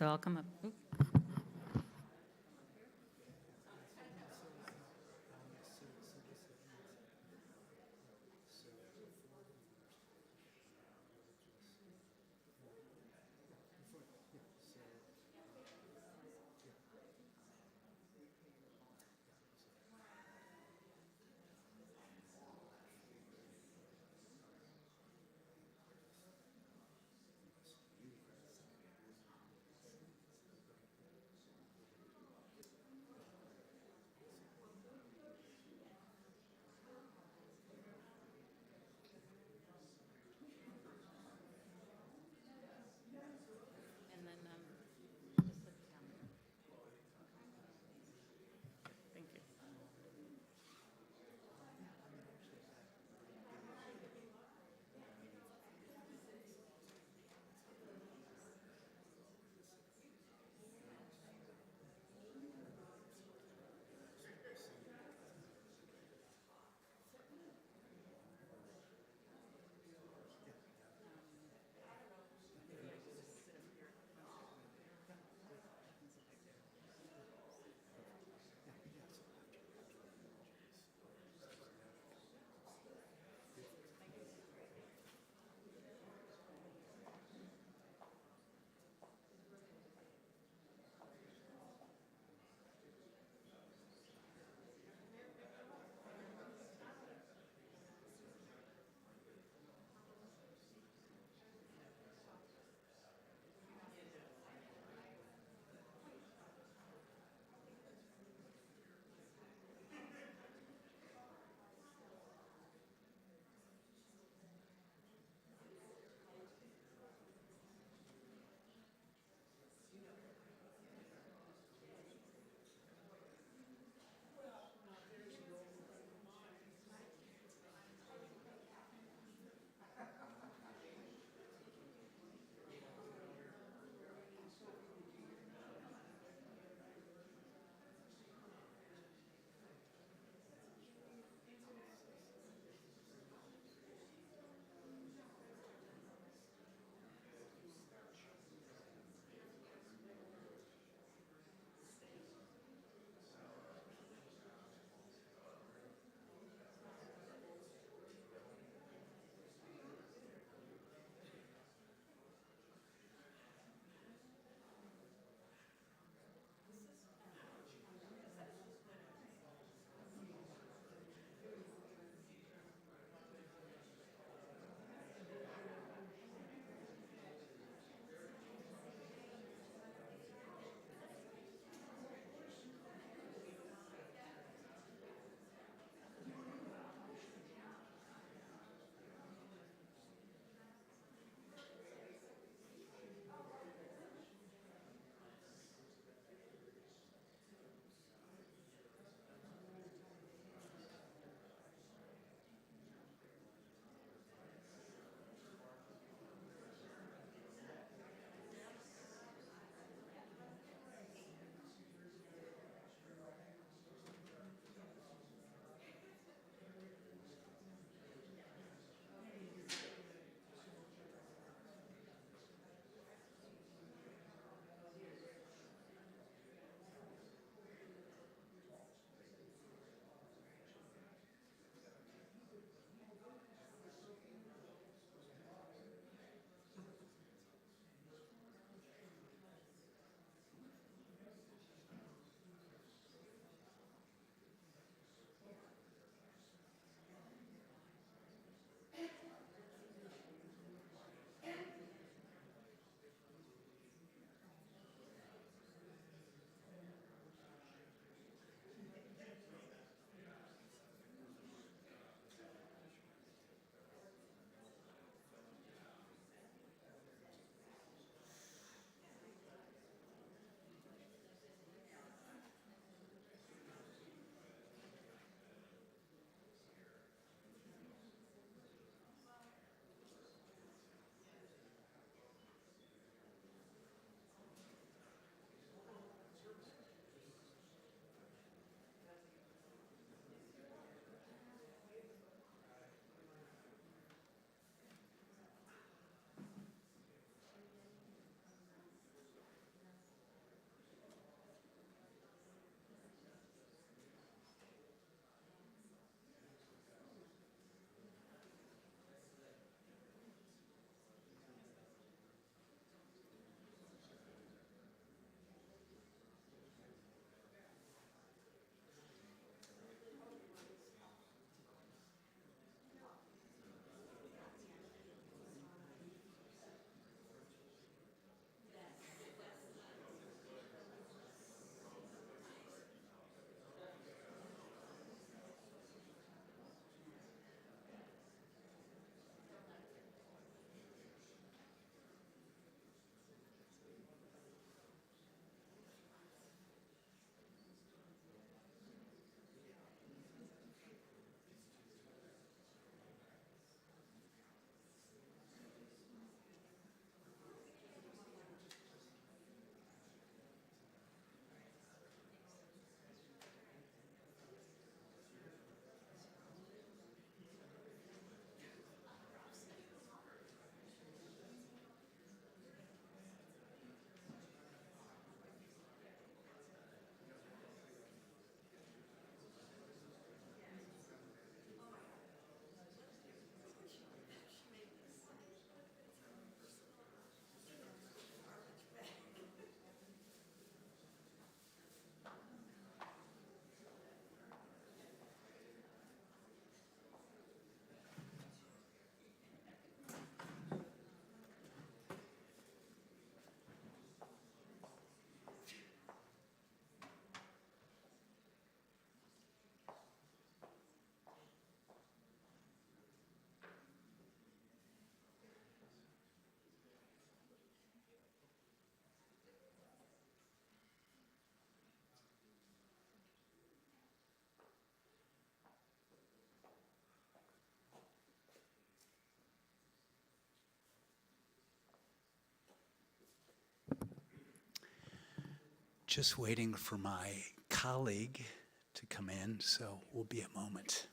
So I'll come up. Oop. Just waiting for my colleague to come in, so we'll be a moment.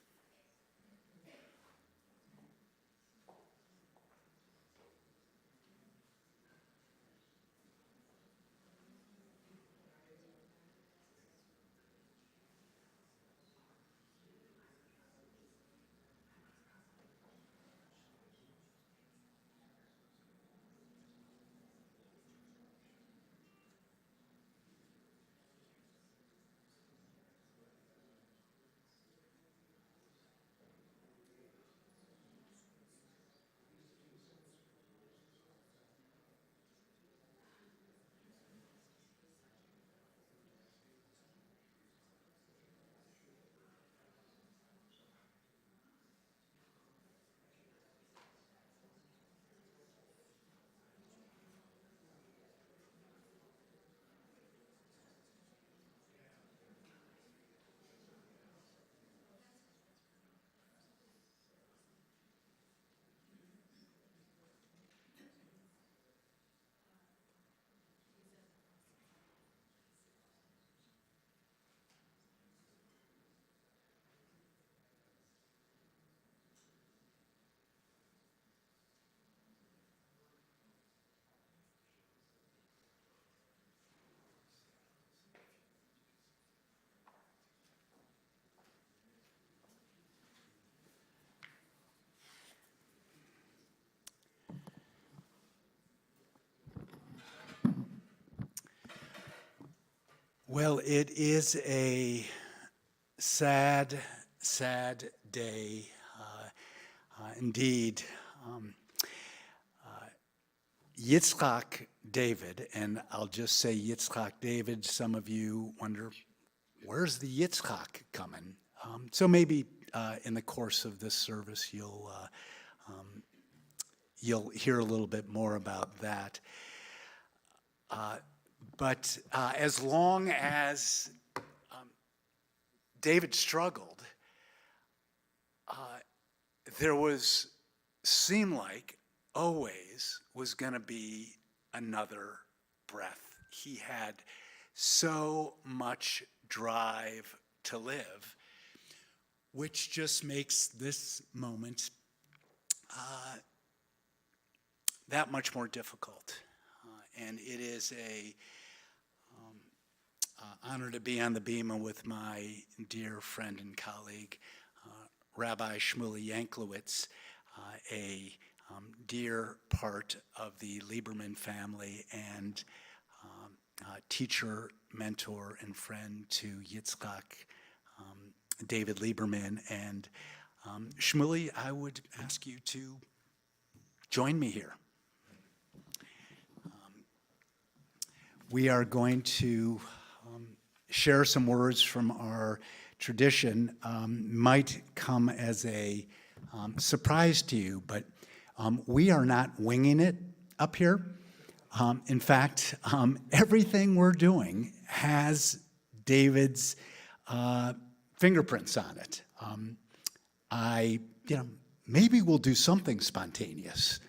Well, it is a sad, sad day indeed. Yitzhak David, and I'll just say Yitzhak David. Some of you wonder, where's the Yitzhak coming? So maybe in the course of this service, you'll hear a little bit more about that. But as long as David struggled, there seemed like always was going to be another breath. He had so much drive to live, which just makes this moment that much more difficult. And it is a honor to be on the bema with my dear friend and colleague, Rabbi Shmuley Yanklowitz, a dear part of the Lieberman family and teacher, mentor, and friend to Yitzhak David Lieberman. And Shmuley, I would ask you to join me here. We are going to share some words from our tradition. Might come as a surprise to you, but we are not winging it up here. In fact, everything we're doing has David's fingerprints on it. Maybe we'll do something spontaneous,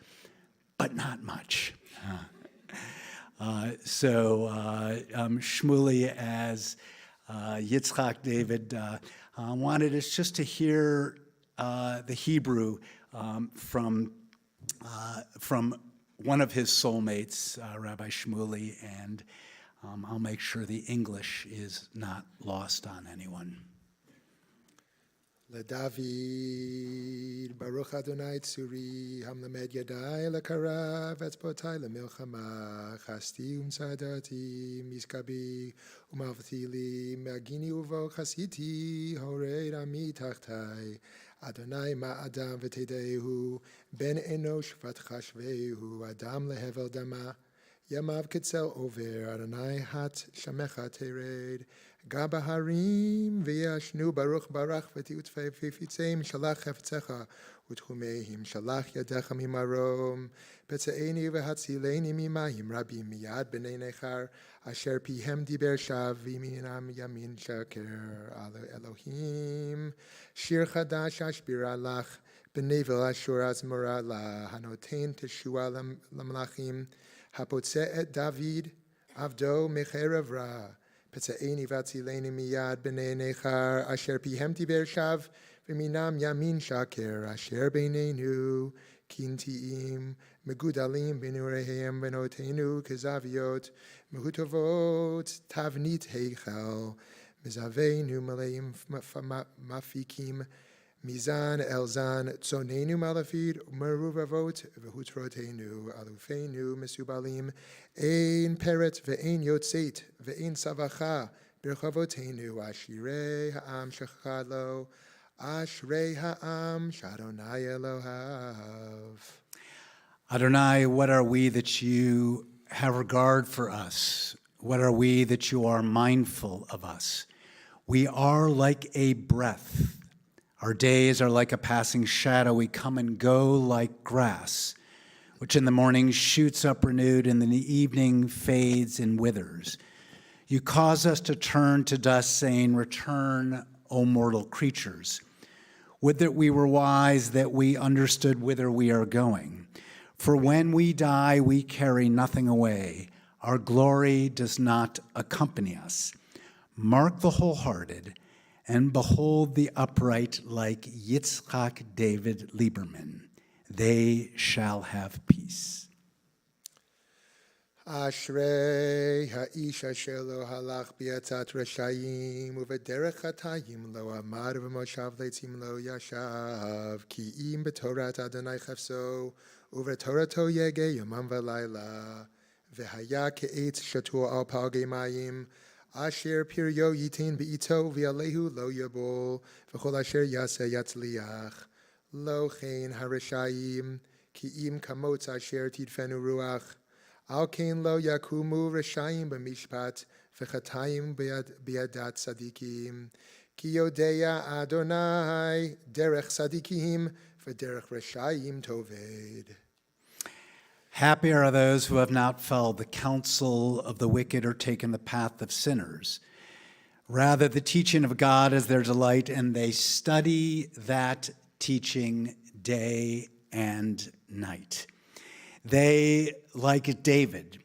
but not much. Shmuley, as Yitzhak David, wanted us just to hear the Hebrew from one of his soulmates, Rabbi Shmuley, and I'll make sure the English is not lost on anyone. לדוד, ברוך אדוני צורי, המלמד ידי לקרב, אצבעותי למלחמה, חסדי ומצדתי, משכבי ומלכתי לי, מגיני ובו חסיתי, הורד עמי תחתי. אדוני מה אדם ותדעהו, בן אנוש ותחשבהו, אדם להבל דמה. ימיו כצל עובר, אדוני הט שמך תרד. גע בהרים וישנו ברוך ברך ותפיצם שלח חפצך ותחומיהם שלח ידך ממרום פצעני והצילני ממים רבים מיד בני נכר אשר פיהם דיבר שווא וימינם ימין שקר אלוהים שיר חדש אשבירה לך בנבל אשור אזמורה לה הנותן תשועה למלאכים הפוצע את דוד עבדו מחרב רע ותאני והצילני מיד בני נכר, אשר פיהם דיבר שווא, ומינם ימין שקר, אשר בינינו קנטיים, מגודלים בנעוריהם בנותינו כזוויות, מהוטובות תבנית היכל, מזווינו מלאים מפיקים, מזן אל זן, צוננו מלאפית ומרובבות, והותרותינו, אלופינו מסובלים, אין פרץ ואין יוצאת, ואין צווחה ברחובותינו, עשירי העם שחד לו, אשרי העם שאדוני אלוהיו. Adonai, what are we that you have regard for us? What are we that you are mindful of us? We are like a breath. Our days are like a passing shadow. We come and go like grass, which in the morning shoots up renewed and in the evening fades and withers. You cause us to turn to dust, saying, return, O mortal creatures. Would that we were wise, that we understood whither we are going. For when we die, we carry nothing away. Our glory does not accompany us. Mark the wholehearted, and behold the upright like Yitzchak David Lieberman. They shall have peace. אשרי האיש אשר לא הלך בעצת רשעים, ובדרך חטאים לא עמד, ובמושב לצים לא ישב, כי אם בתורת אדוני חפשו, ובתורתו יגע יומם ולילה, והיה כעץ שתול על פלגי מים, אשר פריו ייתן בעתו, ועליהו לא יבול, וכל אשר יעשה יצליח. לא כן הרשעים, כי אם כמוץ אשר תדפנו רוח, על כן לא יקומו רשעים במשפט, וחטאים בידת צדיקים. כי יודע אדוני דרך צדיקים, ודרך רשעים תאבד. Happy are those who have not followed the counsel of the wicked or taken the path of sinners. Rather, the teaching of God is their delight, and they study that teaching day and night. They, like David,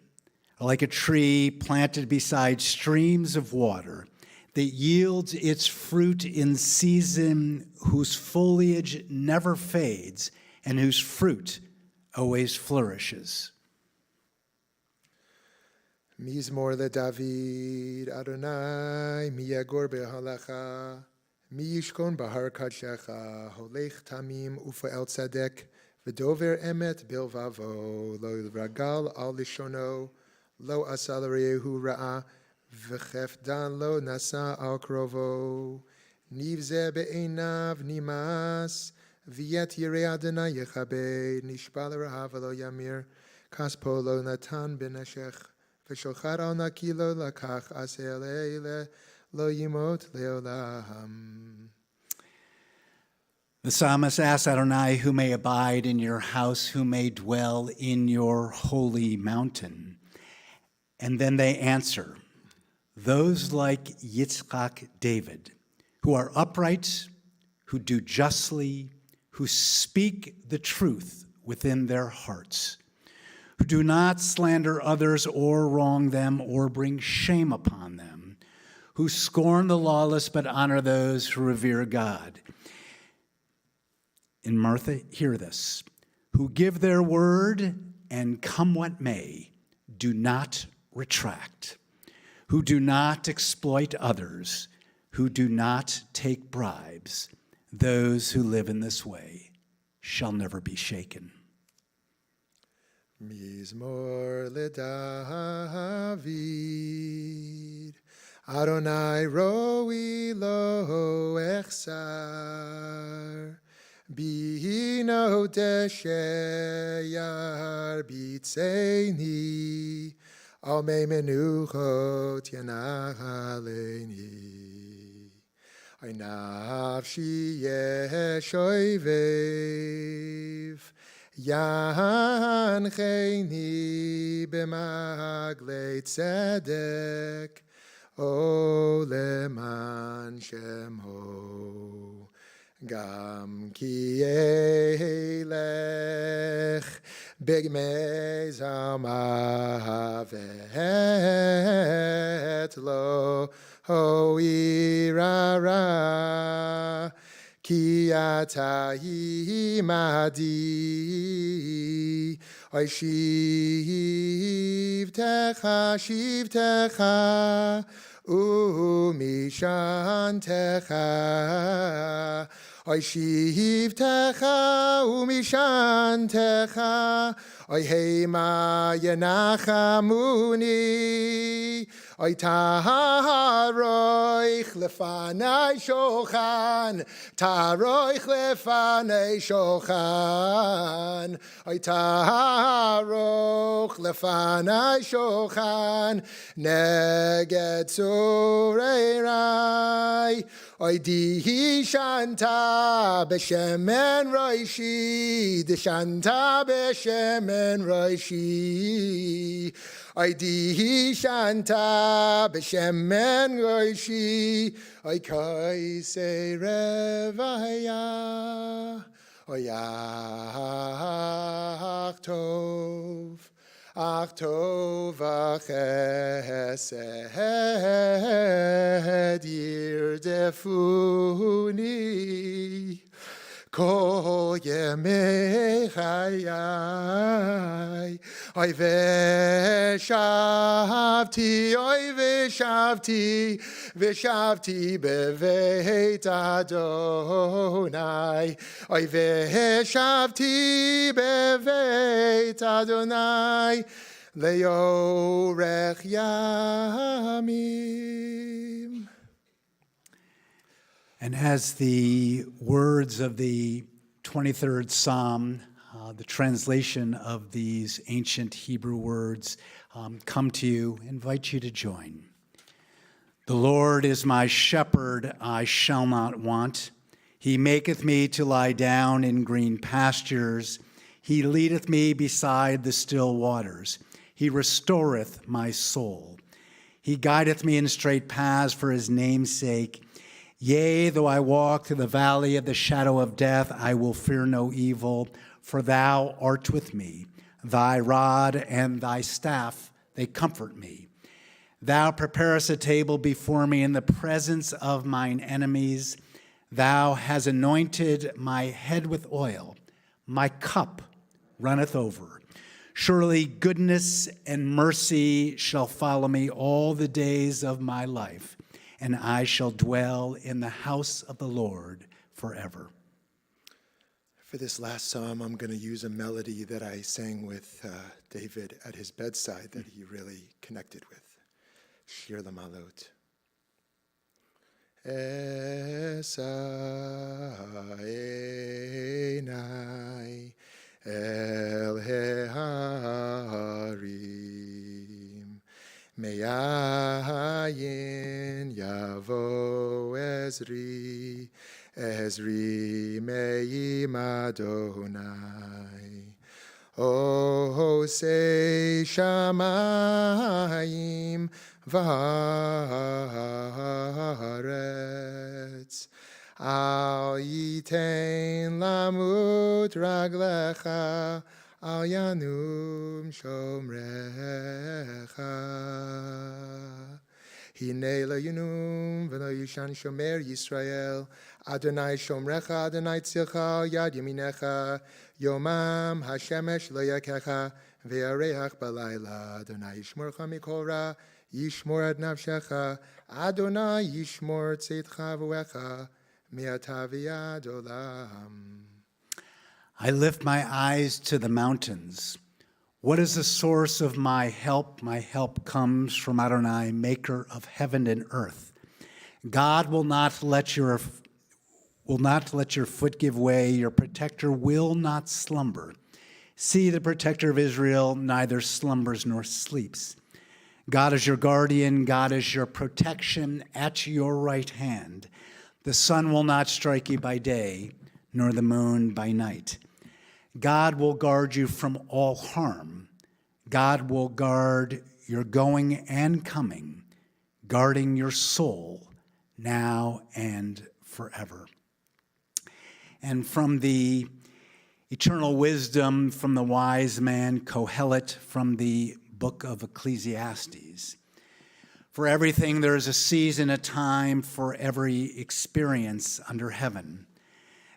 are like a tree planted beside streams of water that yields its fruit in season, whose foliage never fades, and whose fruit always flourishes. מזמור לדוד, אדוני, מי יגור בהלך, מי ישכון בהר קדשך, הולך תמים ופועל צדק, ודובר אמת בלבבו, לא רגל על לשונו, לא עשה לרעהו רעה, וחפדן לא נשא על קרובו. נבזה בעיניו נמאס, וית ירא אדוני יכבד, נשבע לרעב ולא ימיר, כספו לא נתן בנשך, ושוחד על נקי לא לקח, עשה אלה לא ימות לעולם. The psalmist asks Adonai, who may abide in your house, who may dwell in your holy mountain. And then they answer, those like Yitzchak David, who are upright, who do justly, who speak the truth within their hearts, who do not slander others or wrong them or bring shame upon them, who scorn the lawless but honor those who revere God. And Martha, hear this, who give their word and come what may, do not retract, who do not exploit others, who do not take bribes. Those who live in this way shall never be shaken. מזמור לדוד, אדוני רואי לו אחסר, בינו דשא ירביצני, על מי מנוחות ינהלני. אי נפשי יש אויביו, ינחני במעגלי צדק, או למען שמו. גם כי ילך בגמי זמוות et lo hoirara. Ki ata imadi, oy shivtecha, umishantecha. Oy shivtecha, umishantecha. Oy heima yenachamuni. Oy taharoich lefanai shochan, taharoich lefanai shochan. Oy taharoch lefanai shochan, neged sureirai. Oy dihi shanta b'shemen roishi, dishanta b'shemen roishi. Oy dihi shanta b'shemen roishi, oy kaise revaya, oy ach tov v'chesed yirdefuni. Kol yemei chayai, oy veshavti beveit Adonai, oy veshavti beveit Adonai, leorech yamim. And as the words of the 23rd Psalm, the translation of these ancient Hebrew words come to you, I invite you to join. The Lord is my shepherd, I shall not want. He maketh me to lie down in green pastures. He leadeth me beside the still waters. He restoreth my soul. He guideth me in straight paths for his name's sake. Yea, though I walk through the valley of the shadow of death, I will fear no evil, for thou art with me. Thy rod and thy staff, they comfort me. Thou preparest a table before me in the presence of mine enemies. Thou hast anointed my head with oil. My cup runneth over. Surely goodness and mercy shall follow me all the days of my life, and I shall dwell in the house of the Lord forever. For this last psalm, I'm going to use a melody that I sang with David at his bedside that he really connected with. Shir Lamalot. Esa einai el heharim, me'ayin yavo Ezri, Ezri me'im Adonai. O say shamayim v'haaretz, al yitein lamut raglecha, al yanum shomrecha. Hine lo yinum v'lo yishan shomer Yisrael, Adonai shomrecha, Adonai tzilcha, yad yaminecha, yomam hashemesh lo yakecha, ve'areach balayla, Adonai yishmorcha mikol ra, yishmor ad nafshecha, Adonai yishmor tzedcha v'echa, me'ata v'yad olam. I lift my eyes to the mountains. What is the source of my help? My help comes from Adonai, maker of heaven and earth. God will not let your foot give way. Your protector will not slumber. See, the protector of Israel neither slumbers nor sleeps. God is your guardian. God is your protection at your right hand. The sun will not strike you by day, nor the moon by night. God will guard you from all harm. God will guard your going and coming, guarding your soul now and forever. And from the eternal wisdom from the wise man Kohelet from the book of Ecclesiastes. For everything there is a season, a time for every experience under heaven.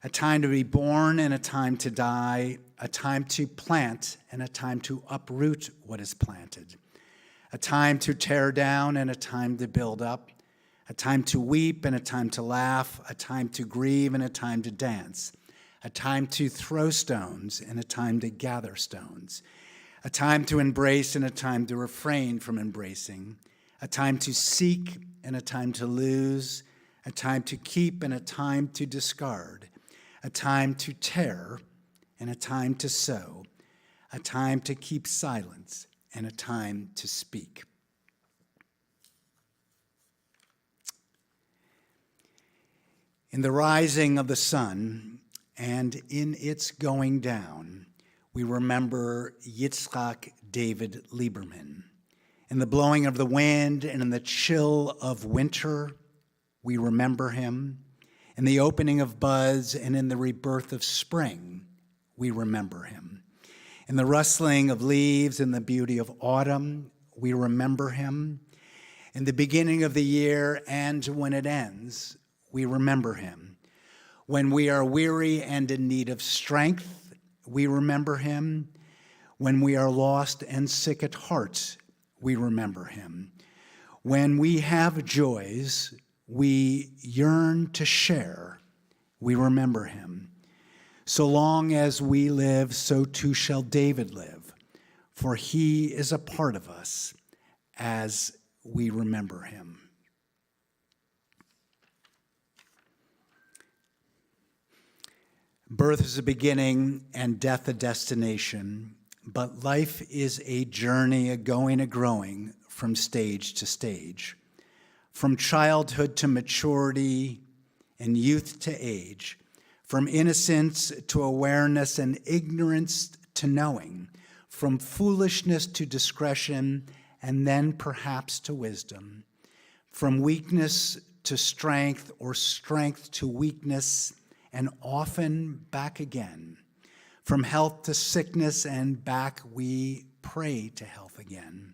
A time to be born and a time to die, a time to plant and a time to uproot what is planted. A time to tear down and a time to build up. A time to weep and a time to laugh, a time to grieve and a time to dance. A time to throw stones and a time to gather stones. A time to embrace and a time to refrain from embracing. A time to seek and a time to lose, a time to keep and a time to discard, a time to tear and a time to sow, a time to keep silence and a time to speak. In the rising of the sun and in its going down, we remember Yitzhak David Lieberman. In the blowing of the wind and in the chill of winter, we remember him. In the opening of buds and in the rebirth of spring, we remember him. In the rustling of leaves and the beauty of autumn, we remember him. In the beginning of the year and when it ends, we remember him. When we are weary and in need of strength, we remember him. When we are lost and sick at heart, we remember him. When we have joys we yearn to share, we remember him. So long as we live, so too shall David live, for he is a part of us as we remember him. Birth is a beginning and death a destination, but life is a journey, a going, a growing from stage to stage. From childhood to maturity and youth to age, from innocence to awareness and ignorance to knowing, from foolishness to discretion and then perhaps to wisdom, from weakness to strength or strength to weakness and often back again. From health to sickness and back we pray to health again.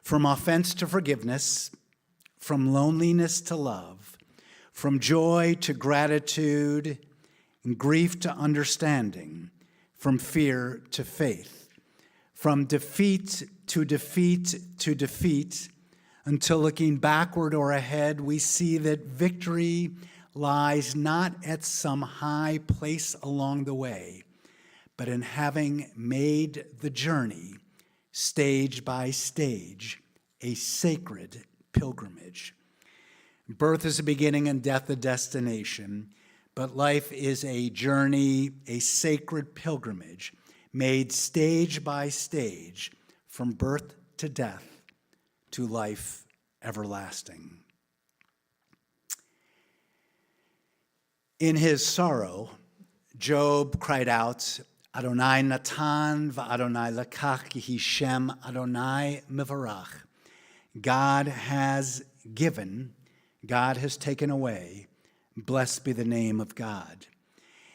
From offense to forgiveness, from loneliness to love, from joy to gratitude, and grief to understanding, from fear to faith, from defeat to defeat to defeat, until looking backward or ahead, we see that victory lies not at some high place along the way, but in having made the journey, stage by stage, a sacred pilgrimage. Birth is a beginning and death a destination, but life is a journey, a sacred pilgrimage, made stage by stage, from birth to death to life everlasting. In his sorrow, Job cried out, Adonai Natan v'Adonai Lakach Yehi Shem Adonai Mevarach. God has given, God has taken away. Blessed be the name of God.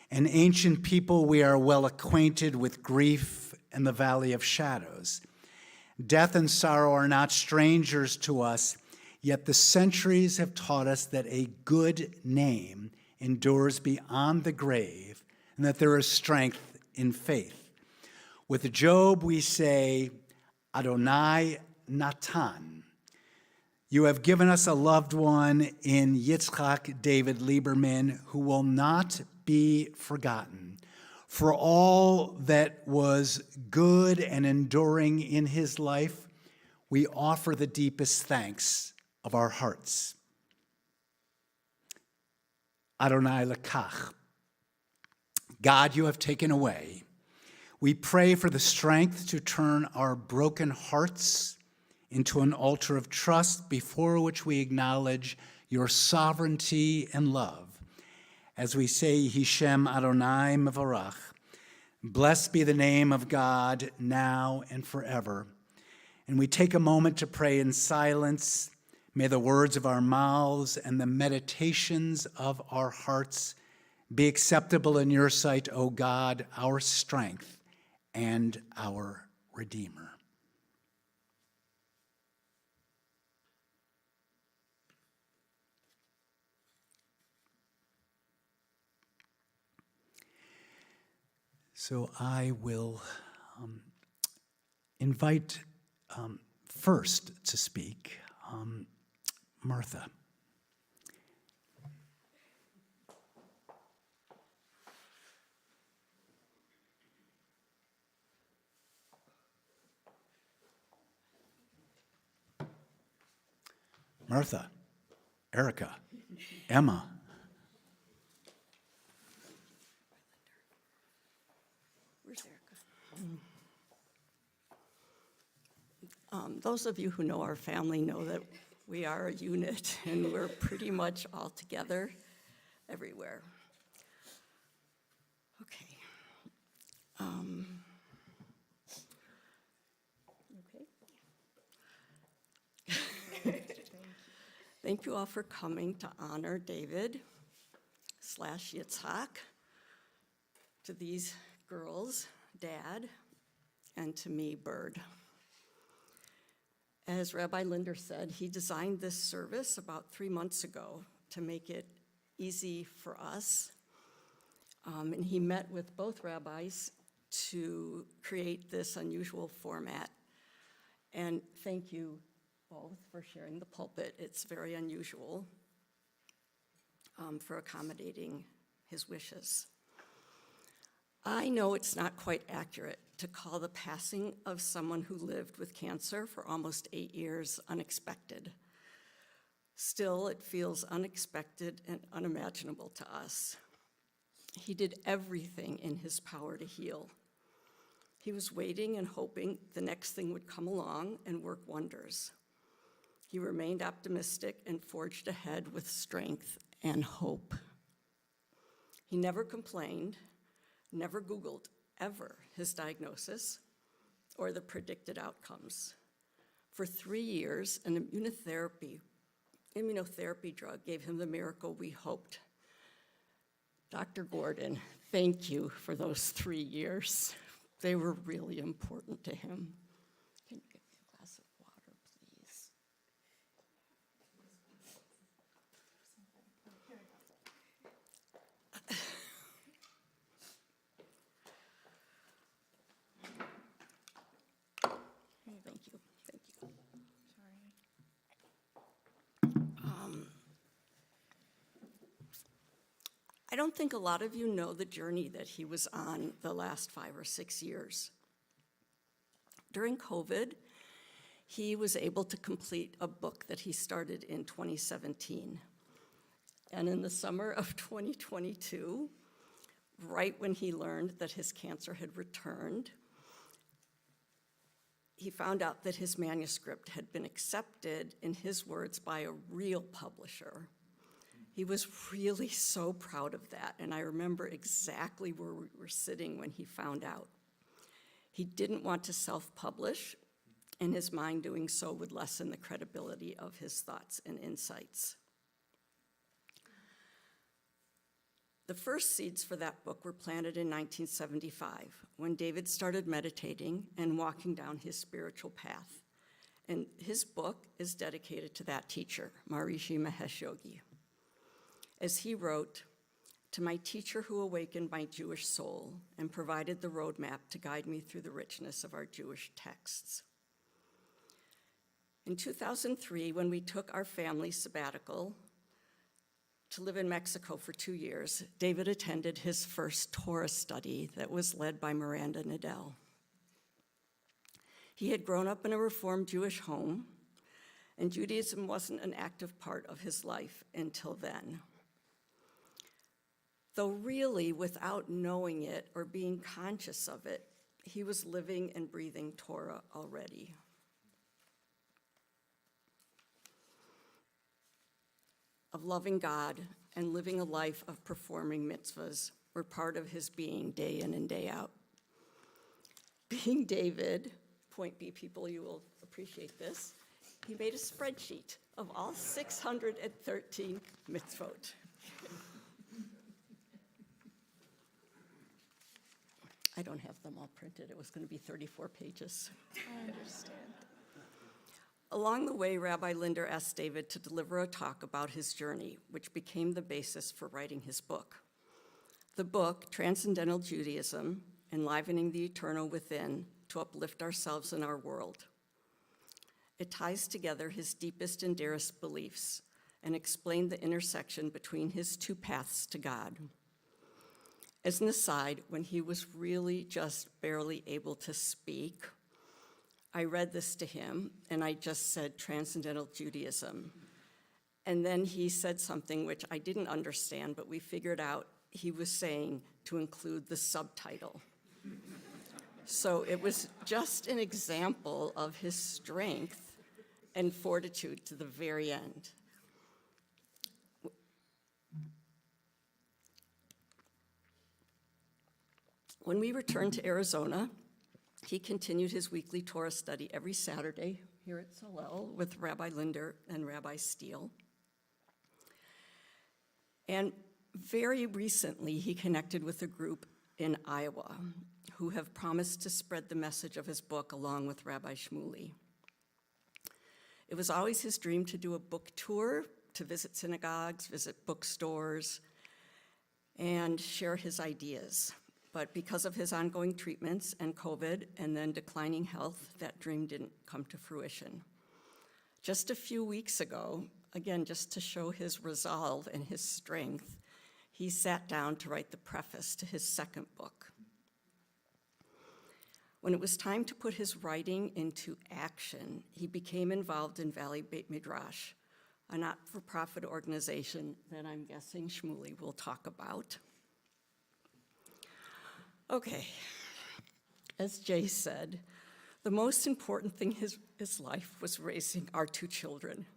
An ancient people, we are well acquainted with grief and the valley of shadows. Death and sorrow are not strangers to us, yet the centuries have taught us that a good name endures beyond the grave and that there is strength in faith. With Job, we say, Adonai Natan. You have given us a loved one in Yitzhak David Lieberman who will not be forgotten. For all that was good and enduring in his life, we offer the deepest thanks of our hearts. Adonai Lakach. God, you have taken away. We pray for the strength to turn our broken hearts into an altar of trust before which we acknowledge your sovereignty and love. As we say, Hishem Adonai Mevarach, blessed be the name of God now and forever. And we take a moment to pray in silence. May the words of our mouths and the meditations of our hearts be acceptable in your sight, O God, our strength and our Redeemer. So I will invite first to speak Martha. Martha, Erica, Emma. Where's Erica? Those of you who know our family know that we are a unit and we're pretty much all together everywhere. Okay. Okay. Thank you all for coming to honor David / Yitzhak, to these girls, Dad, and to me, Bird. As Rabbi Linder said, he designed this service about 3 months ago to make it easy for us. And he met with both rabbis to create this unusual format. And thank you both for sharing the pulpit. It's very unusual for accommodating his wishes. I know it's not quite accurate to call the passing of someone who lived with cancer for almost 8 years unexpected. Still, it feels unexpected and unimaginable to us. He did everything in his power to heal. He was waiting and hoping the next thing would come along and work wonders. He remained optimistic and forged ahead with strength and hope. He never complained, never Googled ever his diagnosis or the predicted outcomes. For 3 years, an immunotherapy drug gave him the miracle we hoped. Dr. Gordon, thank you for those 3 years. They were really important to him. Can you get me a glass of water, please? Thank you. Thank you. I don't think a lot of you know the journey that he was on the last 5 or 6 years. During COVID, he was able to complete a book that he started in 2017. And in the summer of 2022, right when he learned that his cancer had returned, he found out that his manuscript had been accepted, in his words, by a real publisher. He was really so proud of that, and I remember exactly where we were sitting when he found out. He didn't want to self-publish, in his mind doing so would lessen the credibility of his thoughts and insights. The first seeds for that book were planted in 1975, when David started meditating and walking down his spiritual path. And his book is dedicated to that teacher, Maharishi Mahesh Yogi. As he wrote, "To my teacher who awakened my Jewish soul and provided the roadmap to guide me through the richness of our Jewish texts." In 2003, when we took our family sabbatical to live in Mexico for 2 years, David attended his first Torah study that was led by Miranda Nadell. He had grown up in a Reformed Jewish home, and Judaism wasn't an active part of his life until then. Though really, without knowing it or being conscious of it, he was living and breathing Torah already. Of loving God and living a life of performing mitzvahs were part of his being day in and day out. Being David, point B people, you will appreciate this, he made a spreadsheet of all 613 mitzvot. I don't have them all printed. It was going to be 34 pages. I understand. Along the way, Rabbi Linder asked David to deliver a talk about his journey, which became the basis for writing his book. The book, Transcendental Judaism, enlivening the eternal within to uplift ourselves and our world. It ties together his deepest and dearest beliefs and explained the intersection between his two paths to God. As an aside, when he was really just barely able to speak, I read this to him, and I just said Transcendental Judaism. And then he said something which I didn't understand, but we figured out he was saying to include the subtitle. So it was just an example of his strength and fortitude to the very end. When we returned to Arizona, he continued his weekly Torah study every Saturday here at Solel with Rabbi Linder and Rabbi Steele. And very recently, he connected with a group in Iowa who have promised to spread the message of his book along with Rabbi Shmuley. It was always his dream to do a book tour, to visit synagogues, visit bookstores, and share his ideas. But because of his ongoing treatments and COVID and then declining health, that dream didn't come to fruition. Just a few weeks ago, again, just to show his resolve and his strength, he sat down to write the preface to his second book. When it was time to put his writing into action, he became involved in Valley Beit Midrash, a not-for-profit organization that I'm guessing Shmuley will talk about. Okay, as Jay said, the most important thing in his life was raising our two children.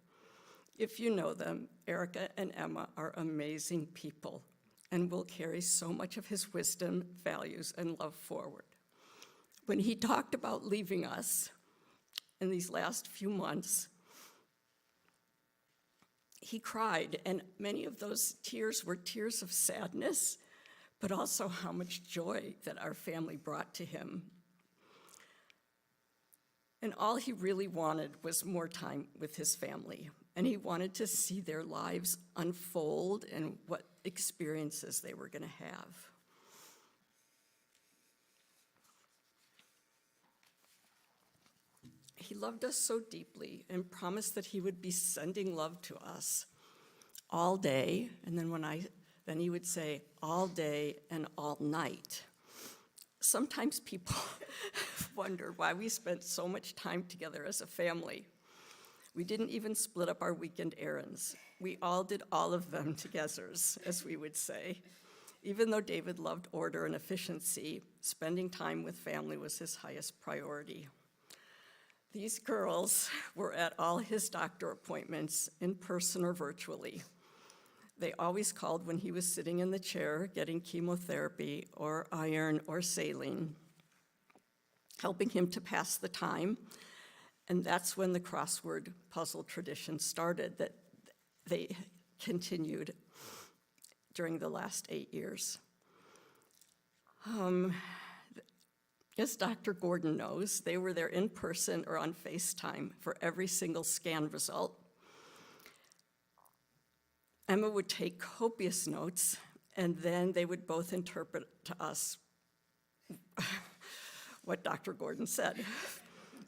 If you know them, Erica and Emma are amazing people and will carry so much of his wisdom, values, and love forward. When he talked about leaving us in these last few months, he cried, and many of those tears were tears of sadness, but also how much joy that our family brought to him. And all he really wanted was more time with his family, and he wanted to see their lives unfold and what experiences they were going to have. He loved us so deeply and promised that he would be sending love to us all day, and then he would say, all day and all night. Sometimes people wonder why we spent so much time together as a family. We didn't even split up our weekend errands. We all did all of them together, as we would say. Even though David loved order and efficiency, spending time with family was his highest priority. These girls were at all his doctor appointments, in person or virtually. They always called when he was sitting in the chair getting chemotherapy or iron or saline, helping him to pass the time. And that's when the crossword puzzle tradition started that they continued during the last 8 years. As Dr. Gordon knows, they were there in person or on FaceTime for every single scan result. Emma would take copious notes, and then they would both interpret to us what Dr. Gordon said,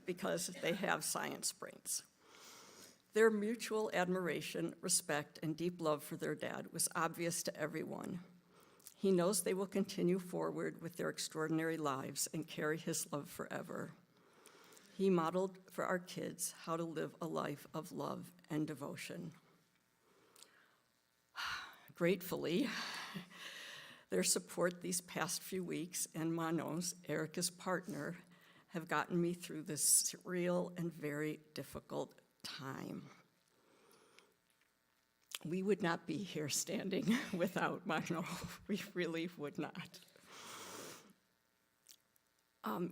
because they have science brains. Their mutual admiration, respect, and deep love for their dad was obvious to everyone. He knows they will continue forward with their extraordinary lives and carry his love forever. He modeled for our kids how to live a life of love and devotion. Gratefully, their support these past few weeks and Manos, Erica's partner, have gotten me through this surreal and very difficult time. We would not be here standing without Mano. We really would not.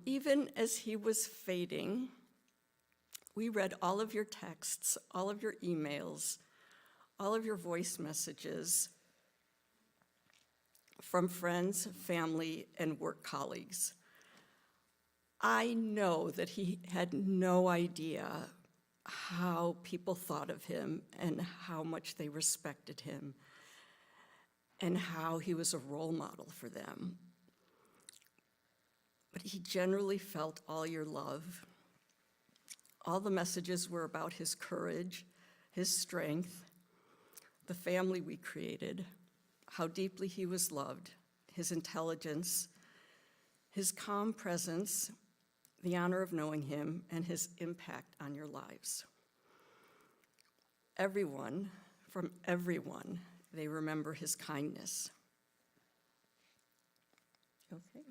Even as he was fading, we read all of your texts, all of your emails, all of your voice messages from friends, family, and work colleagues. I know that he had no idea how people thought of him and how much they respected him and how he was a role model for them. he generally felt all your love. All the messages were about his courage, his strength, the family we created, how deeply he was loved, his intelligence, his calm presence, the honor of knowing him, and his impact on your lives. Everyone, from everyone, they remember his kindness. Okay.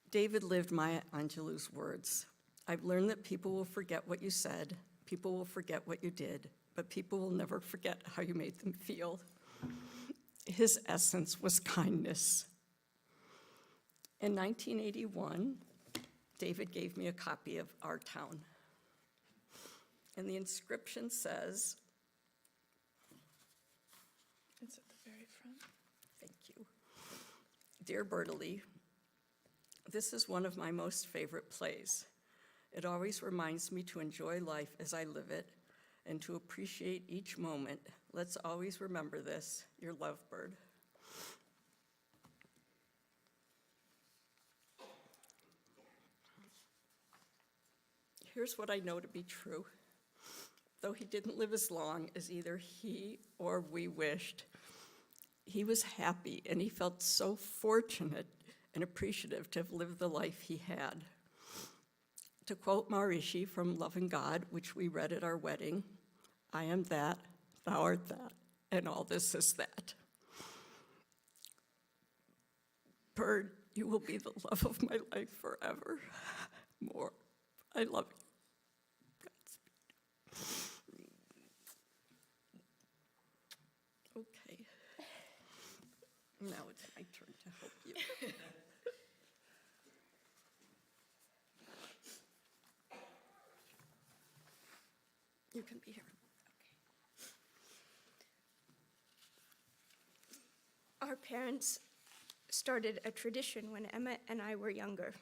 David lived Maya Angelou's words. I've learned that people will forget what you said, people will forget what you did, but people will never forget how you made them feel. His essence was kindness. In 1981, David gave me a copy of Our Town. And the inscription says, It's at the very front. thank you. Dear Bertolli, this is one of my most favorite plays. It always reminds me to enjoy life as I live it and to appreciate each moment. Let's always remember this, your lovebird. Here's what I know to be true. Though he didn't live as long as either he or we wished, he was happy and he felt so fortunate and appreciative to have lived the life he had. To quote Maharishi from Loving God, which we read at our wedding, I am that, thou art that, and all this is that. Bird, you will be the love of my life forever. More, I love you. Godspeed. Okay. Now it's my turn to help you. You can be here. Our parents started a tradition when Emma and I were younger.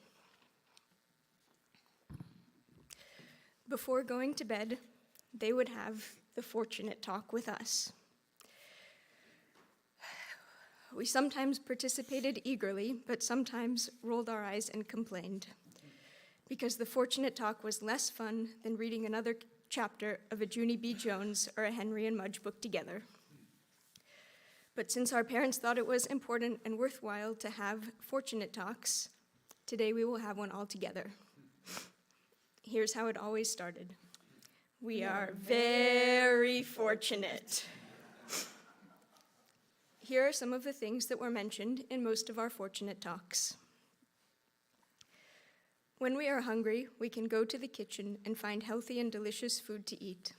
Before going to bed, they would have the fortunate talk with us. We sometimes participated eagerly, but sometimes rolled our eyes and complained, because the fortunate talk was less fun than reading another chapter of a Junie B. Jones or a Henry and Mudge book together. But since our parents thought it was important and worthwhile to have fortunate talks, today we will have one all together. Here's how it always started. We are very fortunate. Here are some of the things that were mentioned in most of our fortunate talks. When we are hungry, we can go to the kitchen and find healthy and delicious food to eat.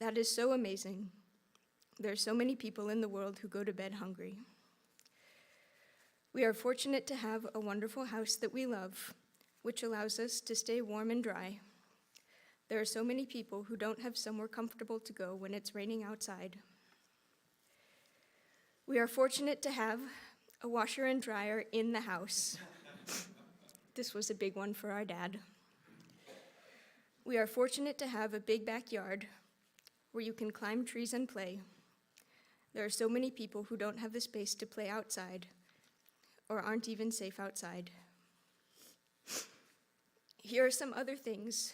That is so amazing. There are so many people in the world who go to bed hungry. We are fortunate to have a wonderful house that we love, which allows us to stay warm and dry. There are so many people who don't have somewhere comfortable to go when it's raining outside. We are fortunate to have a washer and dryer in the house. This was a big one for our dad. We are fortunate to have a big backyard where you can climb trees and play. There are so many people who don't have the space to play outside or aren't even safe outside. Here are some other things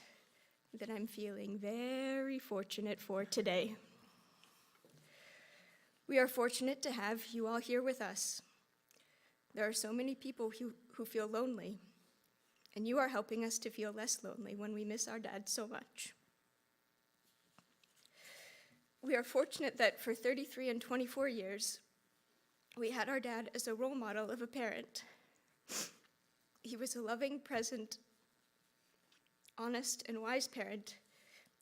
that I'm feeling very fortunate for today. We are fortunate to have you all here with us. There are so many people who feel lonely, and you are helping us to feel less lonely when we miss our dad so much. We are fortunate that for 33 and 24 years, we had our dad as a role model of a parent. He was a loving, present, honest, and wise parent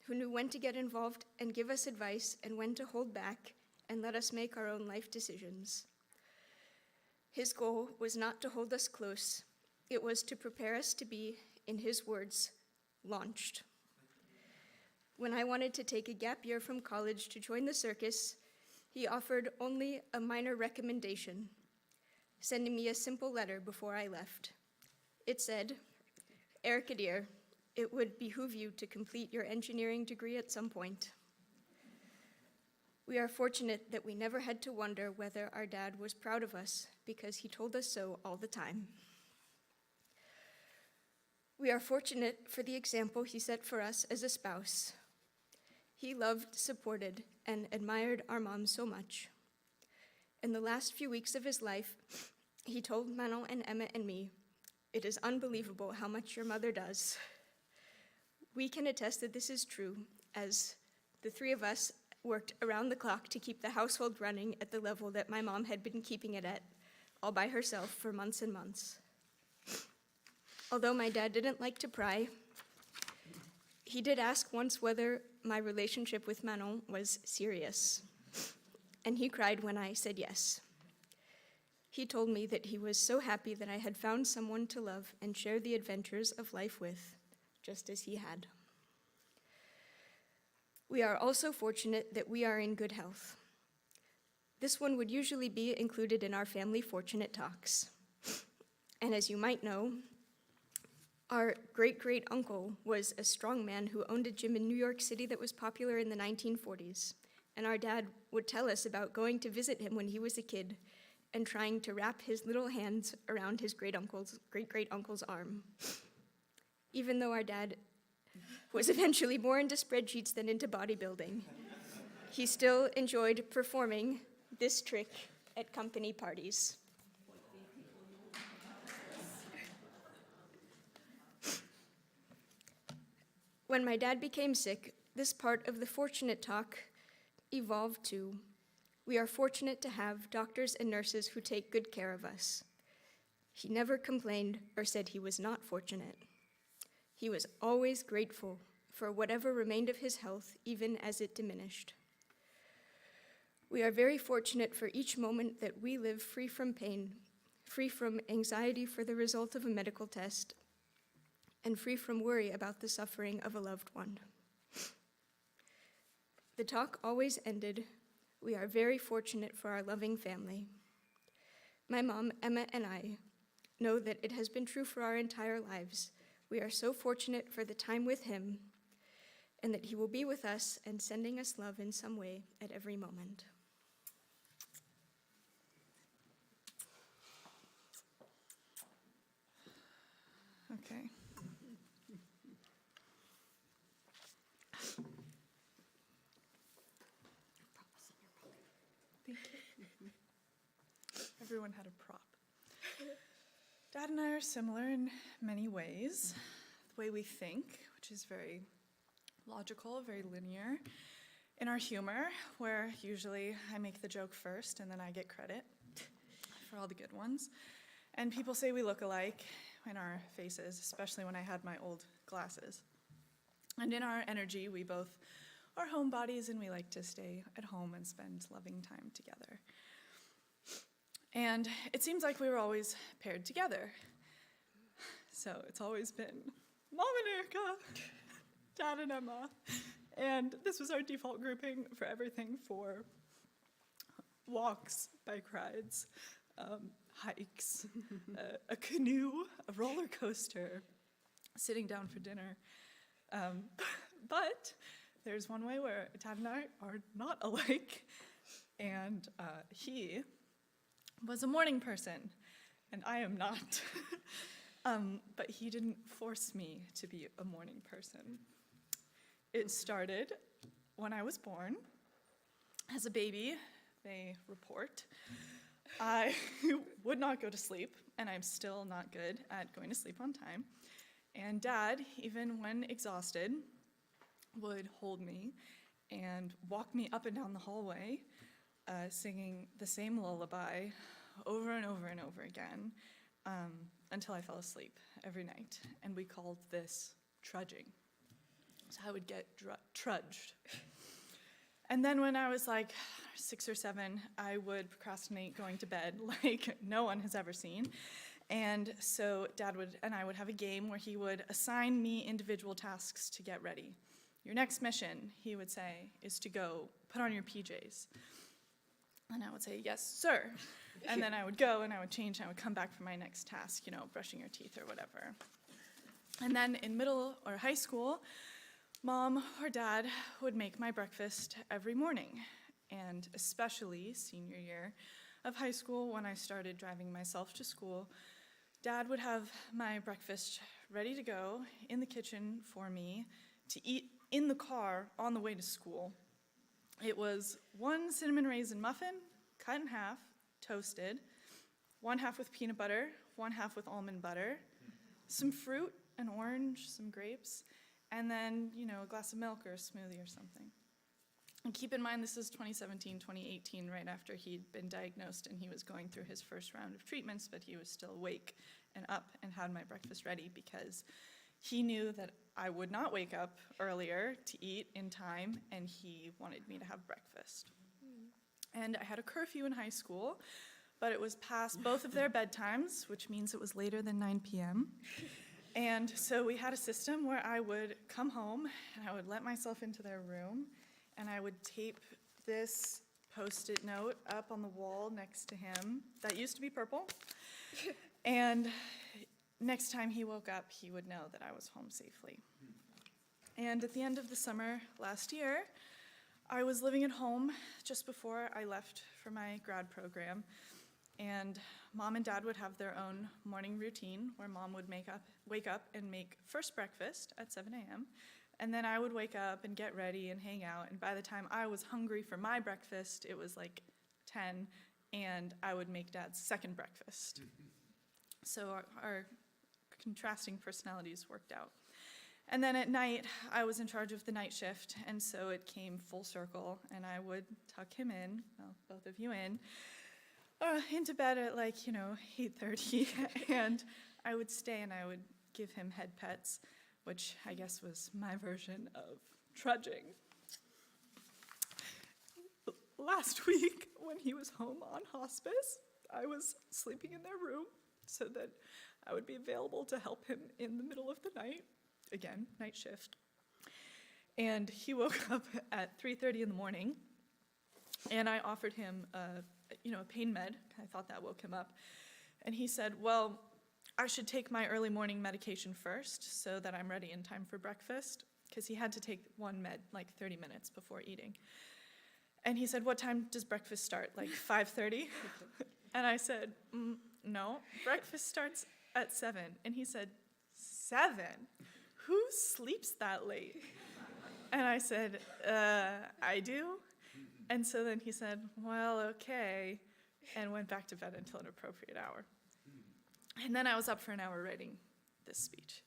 who knew when to get involved and give us advice and when to hold back and let us make our own life decisions. His goal was not to hold us close. It was to prepare us to be, in his words, launched. When I wanted to take a gap year from college to join the circus, he offered only a minor recommendation, sending me a simple letter before I left. It said, "Erica dear, it would behoove you to complete your engineering degree at some point." We are fortunate that we never had to wonder whether our dad was proud of us because he told us so all the time. We are fortunate for the example he set for us as a spouse. He loved, supported, and admired our mom so much. In the last few weeks of his life, he told Manon and Emma and me, "It is unbelievable how much your mother does." We can attest that this is true, as the three of us worked around the clock to keep the household running at the level that my mom had been keeping it at, all by herself for months and months. Although my dad didn't like to pry, he did ask once whether my relationship with Manon was serious, and he cried when I said yes. He told me that he was so happy that I had found someone to love and share the adventures of life with, just as he had. We are also fortunate that we are in good health. This one would usually be included in our family fortunate talks. And as you might know, our great-great-uncle was a strong man who owned a gym in New York City that was popular in the 1940s. And our dad would tell us about going to visit him when he was a kid and trying to wrap his little hands around his great-great-uncle's arm. Even though our dad was eventually more into spreadsheets than into bodybuilding, he still enjoyed performing this trick at company parties. When my dad became sick, this part of the fortunate talk evolved to, we are fortunate to have doctors and nurses who take good care of us. He never complained or said he was not fortunate. He was always grateful for whatever remained of his health, even as it diminished. We are very fortunate for each moment that we live free from pain, free from anxiety for the result of a medical test, and free from worry about the suffering of a loved one. The talk always ended, we are very fortunate for our loving family. My mom, Emma, and I know that it has been true for our entire lives. We are so fortunate for the time with him, and that he will be with us and sending us love in some way at every moment. Okay. Thank you. Everyone had a prop. Dad and I are similar in many ways. The way we think, which is very logical, very linear. In our humor, where usually I make the joke first and then I get credit for all the good ones. And people say we look alike in our faces, especially when I had my old glasses. And in our energy, we both are homebodies and we like to stay at home and spend loving time together. And it seems like we were always paired together. So it's always been Mom and Erica, Dad and Emma. And this was our default grouping for everything, for walks, bike rides, hikes, a canoe, a roller coaster, sitting down for dinner. But there's one way where Dad and I are not alike, and he was a morning person, and I am not. But he didn't force me to be a morning person. It started when I was born. As a baby, they report, I would not go to sleep, and I'm still not good at going to sleep on time. And Dad, even when exhausted, would hold me and walk me up and down the hallway, singing the same lullaby over and over and over again, until I fell asleep every night. And we called this trudging. So I would get trudged. And then when I was like 6 or 7, I would procrastinate going to bed like no one has ever seen. And so Dad and I would have a game where he would assign me individual tasks to get ready. Your next mission, he would say, is to go put on your PJs. And I would say, yes, sir. And then I would go and I would change and I would come back for my next task, brushing your teeth or whatever. And then in middle or high school, Mom or Dad would make my breakfast every morning, and especially senior year of high school when I started driving myself to school. Dad would have my breakfast ready to go in the kitchen for me to eat in the car on the way to school. It was one cinnamon raisin muffin, cut in half, toasted, one half with peanut butter, one half with almond butter, some fruit, an orange, some grapes, and then, a glass of milk or a smoothie or something. And keep in mind, this is 2017, 2018, right after he'd been diagnosed and he was going through his first round of treatments, but he was still awake and up and had my breakfast ready because he knew that I would not wake up earlier to eat in time, and he wanted me to have breakfast. And I had a curfew in high school, but it was past both of their bedtimes, which means it was later than 9 p.m. And so we had a system where I would come home and I would let myself into their room and I would tape this Post-it note up on the wall next to him. That used to be purple. And next time he woke up, he would know that I was home safely. And at the end of the summer last year, I was living at home just before I left for my grad program. And Mom and Dad would have their own morning routine where Mom would wake up and make first breakfast at 7 a.m. And then I would wake up and get ready and hang out. And by the time I was hungry for my breakfast, it was like 10, and I would make Dad's second breakfast. So our contrasting personalities worked out. And then at night, I was in charge of the night shift, and so it came full circle, and I would tuck him in, well, both of you in, into bed at 8:30, and I would stay and I would give him head pets, which I guess was my version of trudging. Last week, when he was home on hospice, I was sleeping in their room so that I would be available to help him in the middle of the night. Again, night shift. And he woke up at 3:30 in the morning, and I offered him a pain med. I thought that woke him up. And he said, well, I should take my early morning medication first so that I'm ready in time for breakfast, because he had to take one med 30 minutes before eating. And he said, what time does breakfast start, 5:30? And I said, no, breakfast starts at 7. And he said, 7? Who sleeps that late? And I said, I do. And so then he said, well, okay, and went back to bed until an appropriate hour. And then I was up for an hour writing this speech.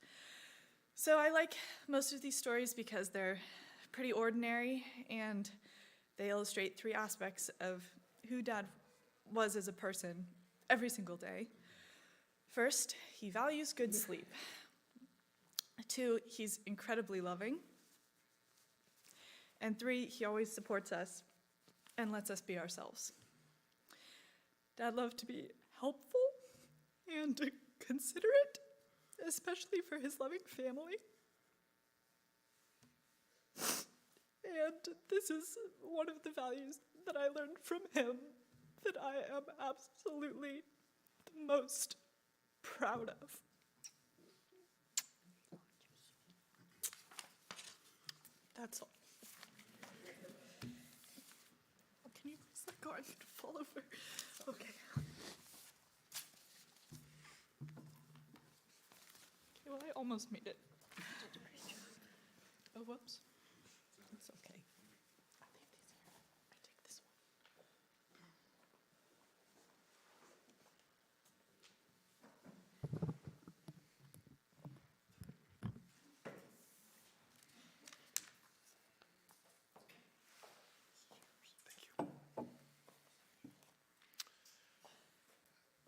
So I like most of these stories because they're pretty ordinary, and they illustrate 3 aspects of who Dad was as a person every single day. First, he values good sleep. 2, he's incredibly loving. And 3, he always supports us and lets us be ourselves. Dad loved to be helpful and considerate, especially for his loving family. And this is one of the values that I learned from him that I am absolutely the most proud of. That's all. Can you please let go? I'm going to fall over. Okay. Okay, well, I almost made it. Oh, whoops. It's okay. I leave these here. I take this one.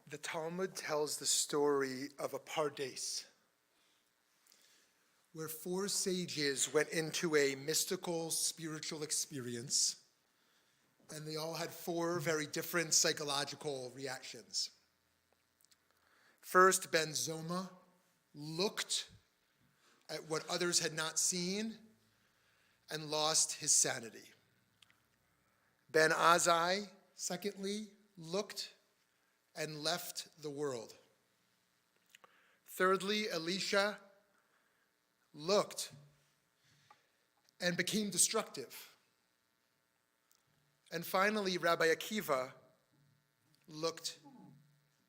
The Talmud tells the story of a pardes, where 4 sages went into a mystical spiritual experience, and they all had 4 very different psychological reactions. First, Ben Zoma looked at what others had not seen and lost his sanity. Ben Azai, secondly, looked and left the world. Thirdly, Elisha looked and became destructive. And finally, Rabbi Akiva looked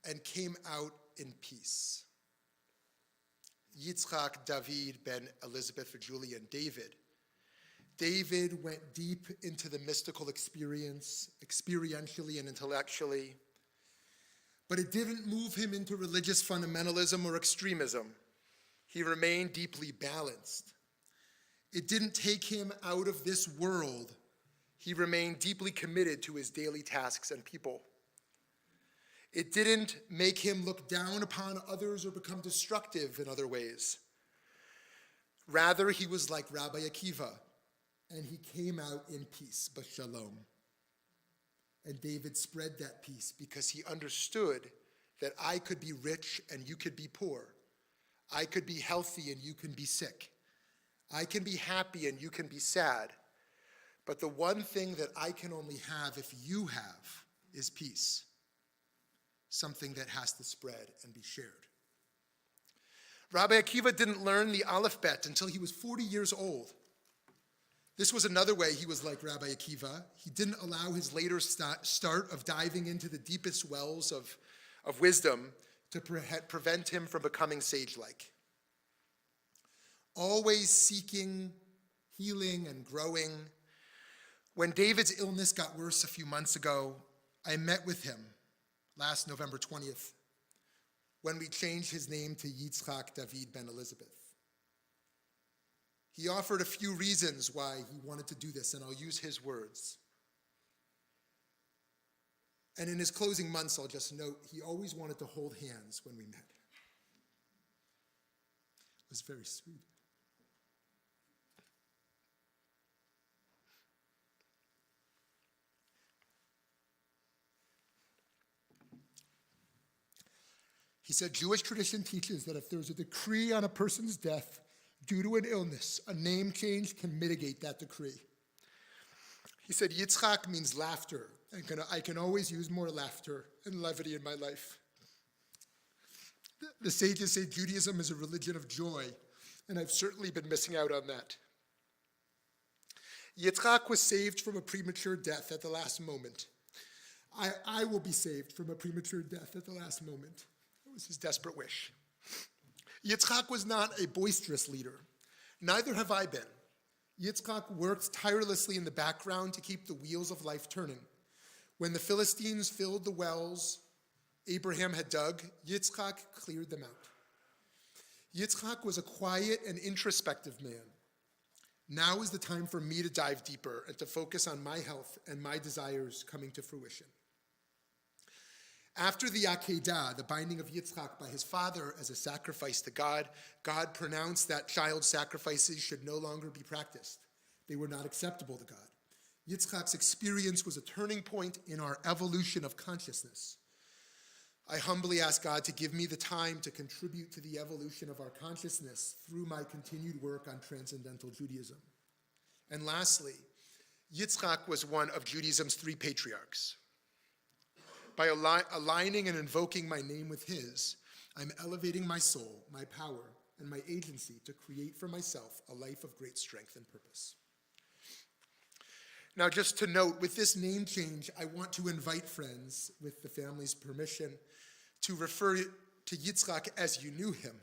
and came out in peace. Yitzchak, David, Ben Elizabeth for Julie, and David. David went deep into the mystical experience, experientially and intellectually, but it didn't move him into religious fundamentalism or extremism. He remained deeply balanced. It didn't take him out of this world. He remained deeply committed to his daily tasks and people. It didn't make him look down upon others or become destructive in other ways. Rather, he was like Rabbi Akiva, and he came out in peace, b'shalom. And David spread that peace because he understood that I could be rich and you could be poor. I could be healthy and you can be sick. I can be happy and you can be sad. But the one thing that I can only have if you have is peace. Something that has to spread and be shared. Rabbi Akiva didn't learn the Aleph-Bet until he was 40 years old. This was another way he was like Rabbi Akiva. He didn't allow his later start of diving into the deepest wells of wisdom to prevent him from becoming sage-like. Always seeking healing and growing. When David's illness got worse a few months ago, I met with him last November 20th, when we changed his name to Yitzchak David Ben Elizabeth. He offered a few reasons why he wanted to do this, and I'll use his words. And in his closing months, I'll just note, he always wanted to hold hands when we met. It was very sweet. He said, Jewish tradition teaches that if there's a decree on a person's death due to an illness, a name change can mitigate that decree. He said, Yitzchak means laughter. I can always use more laughter and levity in my life. The sages say Judaism is a religion of joy, and I've certainly been missing out on that. Yitzchak was saved from a premature death at the last moment. I will be saved from a premature death at the last moment. It was his desperate wish. Yitzchak was not a boisterous leader. Neither have I been. Yitzchak worked tirelessly in the background to keep the wheels of life turning. When the Philistines filled the wells Abraham had dug, Yitzchak cleared them out. Yitzchak was a quiet and introspective man. Now is the time for me to dive deeper and to focus on my health and my desires coming to fruition. After the Akedah, the binding of Yitzchak by his father as a sacrifice to God, God pronounced that child sacrifices should no longer be practiced. They were not acceptable to God. Yitzchak's experience was a turning point in our evolution of consciousness. I humbly ask God to give me the time to contribute to the evolution of our consciousness through my continued work on transcendental Judaism. And lastly, Yitzchak was one of Judaism's three patriarchs. By aligning and invoking my name with his, I'm elevating my soul, my power, and my agency to create for myself a life of great strength and purpose. Now, just to note, with this name change, I want to invite friends, with the family's permission, to refer to Yitzchak as you knew him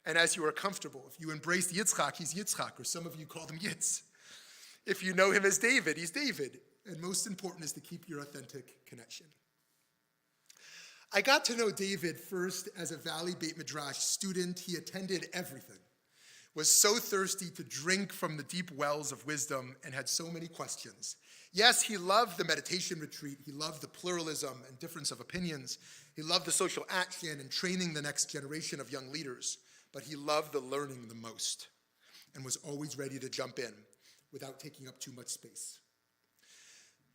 and as you are comfortable. If you embraced Yitzchak, he's Yitzchak, or some of you called him Yitz. If you know him as David, he's David. And most important is to keep your authentic connection. I got to know David first as a Valley Beit Midrash student. He attended everything, was so thirsty to drink from the deep wells of wisdom, and had so many questions. Yes, he loved the meditation retreat. He loved the pluralism and difference of opinions. He loved the social action and training the next generation of young leaders. But he loved the learning the most and was always ready to jump in without taking up too much space.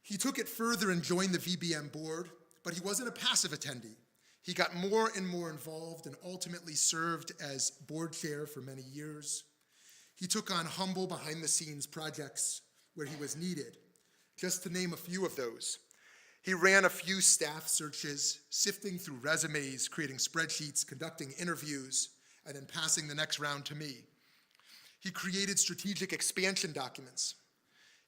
He took it further and joined the VBM board, but he wasn't a passive attendee. He got more and more involved and ultimately served as board chair for many years. He took on humble behind-the-scenes projects where he was needed. Just to name a few of those, he ran a few staff searches, sifting through resumes, creating spreadsheets, conducting interviews, and then passing the next round to me. He created strategic expansion documents.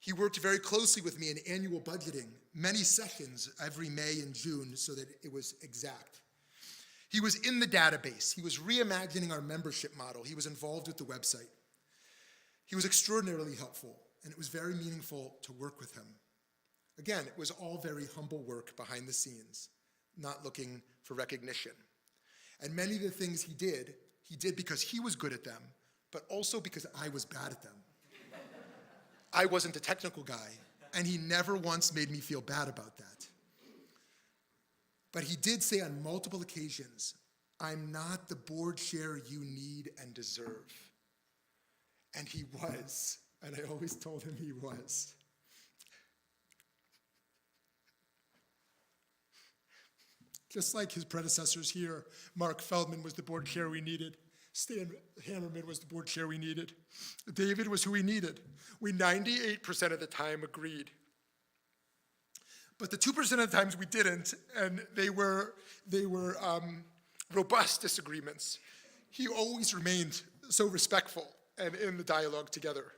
He worked very closely with me in annual budgeting, many sessions every May and June so that it was exact. He was in the database. He was reimagining our membership model. He was involved with the website. He was extraordinarily helpful, and it was very meaningful to work with him. Again, it was all very humble work behind the scenes, not looking for recognition. And many of the things he did because he was good at them, but also because I was bad at them. I wasn't a technical guy, and he never once made me feel bad about that. But he did say on multiple occasions, "I'm not the board chair you need and deserve." And he was, and I always told him he was. Just like his predecessors here, Mark Feldman was the board chair we needed. Stan Hammerman was the board chair we needed. David was who we needed. We 98% of the time agreed. But the 2% of the times we didn't, and they were robust disagreements, he always remained so respectful and in the dialogue together.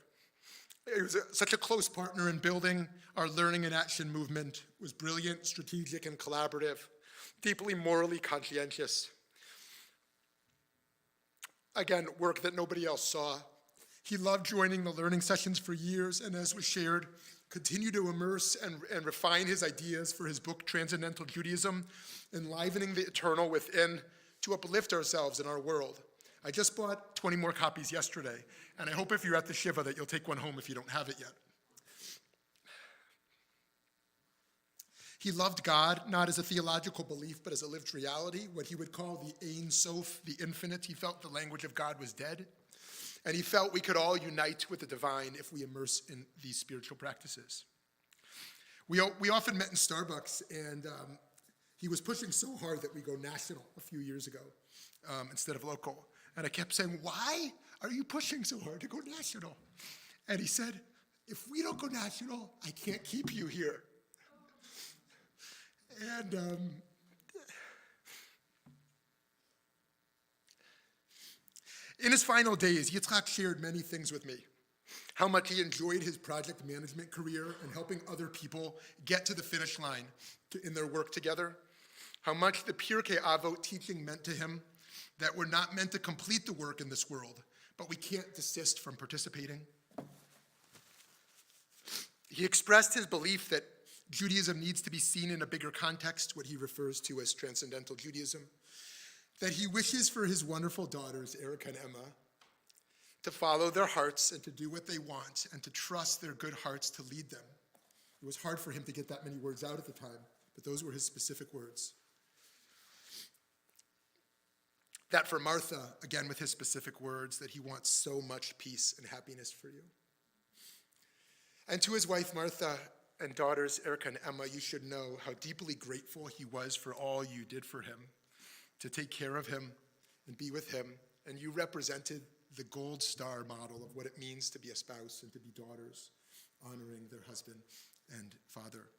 He was such a close partner in building our learning and action movement, was brilliant, strategic, and collaborative, deeply morally conscientious. Again, work that nobody else saw. He loved joining the learning sessions for years, and as was shared, continued to immerse and refine his ideas for his book, Transcendental Judaism, enlivening the eternal within to uplift ourselves in our world. I just bought 20 more copies yesterday, and I hope if you're at the Shiva that you'll take one home if you don't have it yet. He loved God, not as a theological belief, but as a lived reality, what he would call the Ein Sof, the infinite. He felt the language of God was dead, and he felt we could all unite with the divine if we immerse in these spiritual practices. We often met in Starbucks, and he was pushing so hard that we go national a few years ago instead of local. And I kept saying, "Why are you pushing so hard to go national?" And he said, "If we don't go national, I can't keep you here." And in his final days, Yitzhak shared many things with me. How much he enjoyed his project management career and helping other people get to the finish line in their work together. How much the Pirkei Avot teaching meant to him, that we're not meant to complete the work in this world, but we can't desist from participating. He expressed his belief that Judaism needs to be seen in a bigger context, what he refers to as transcendental Judaism, that he wishes for his wonderful daughters, Erica and Emma, to follow their hearts and to do what they want and to trust their good hearts to lead them. It was hard for him to get that many words out at the time, but those were his specific words. That for Martha, again with his specific words, that he wants so much peace and happiness for you. And to his wife Martha and daughters Erica and Emma, you should know how deeply grateful he was for all you did for him, to take care of him and be with him. And you represented the gold star model of what it means to be a spouse and to be daughters, honoring their husband and father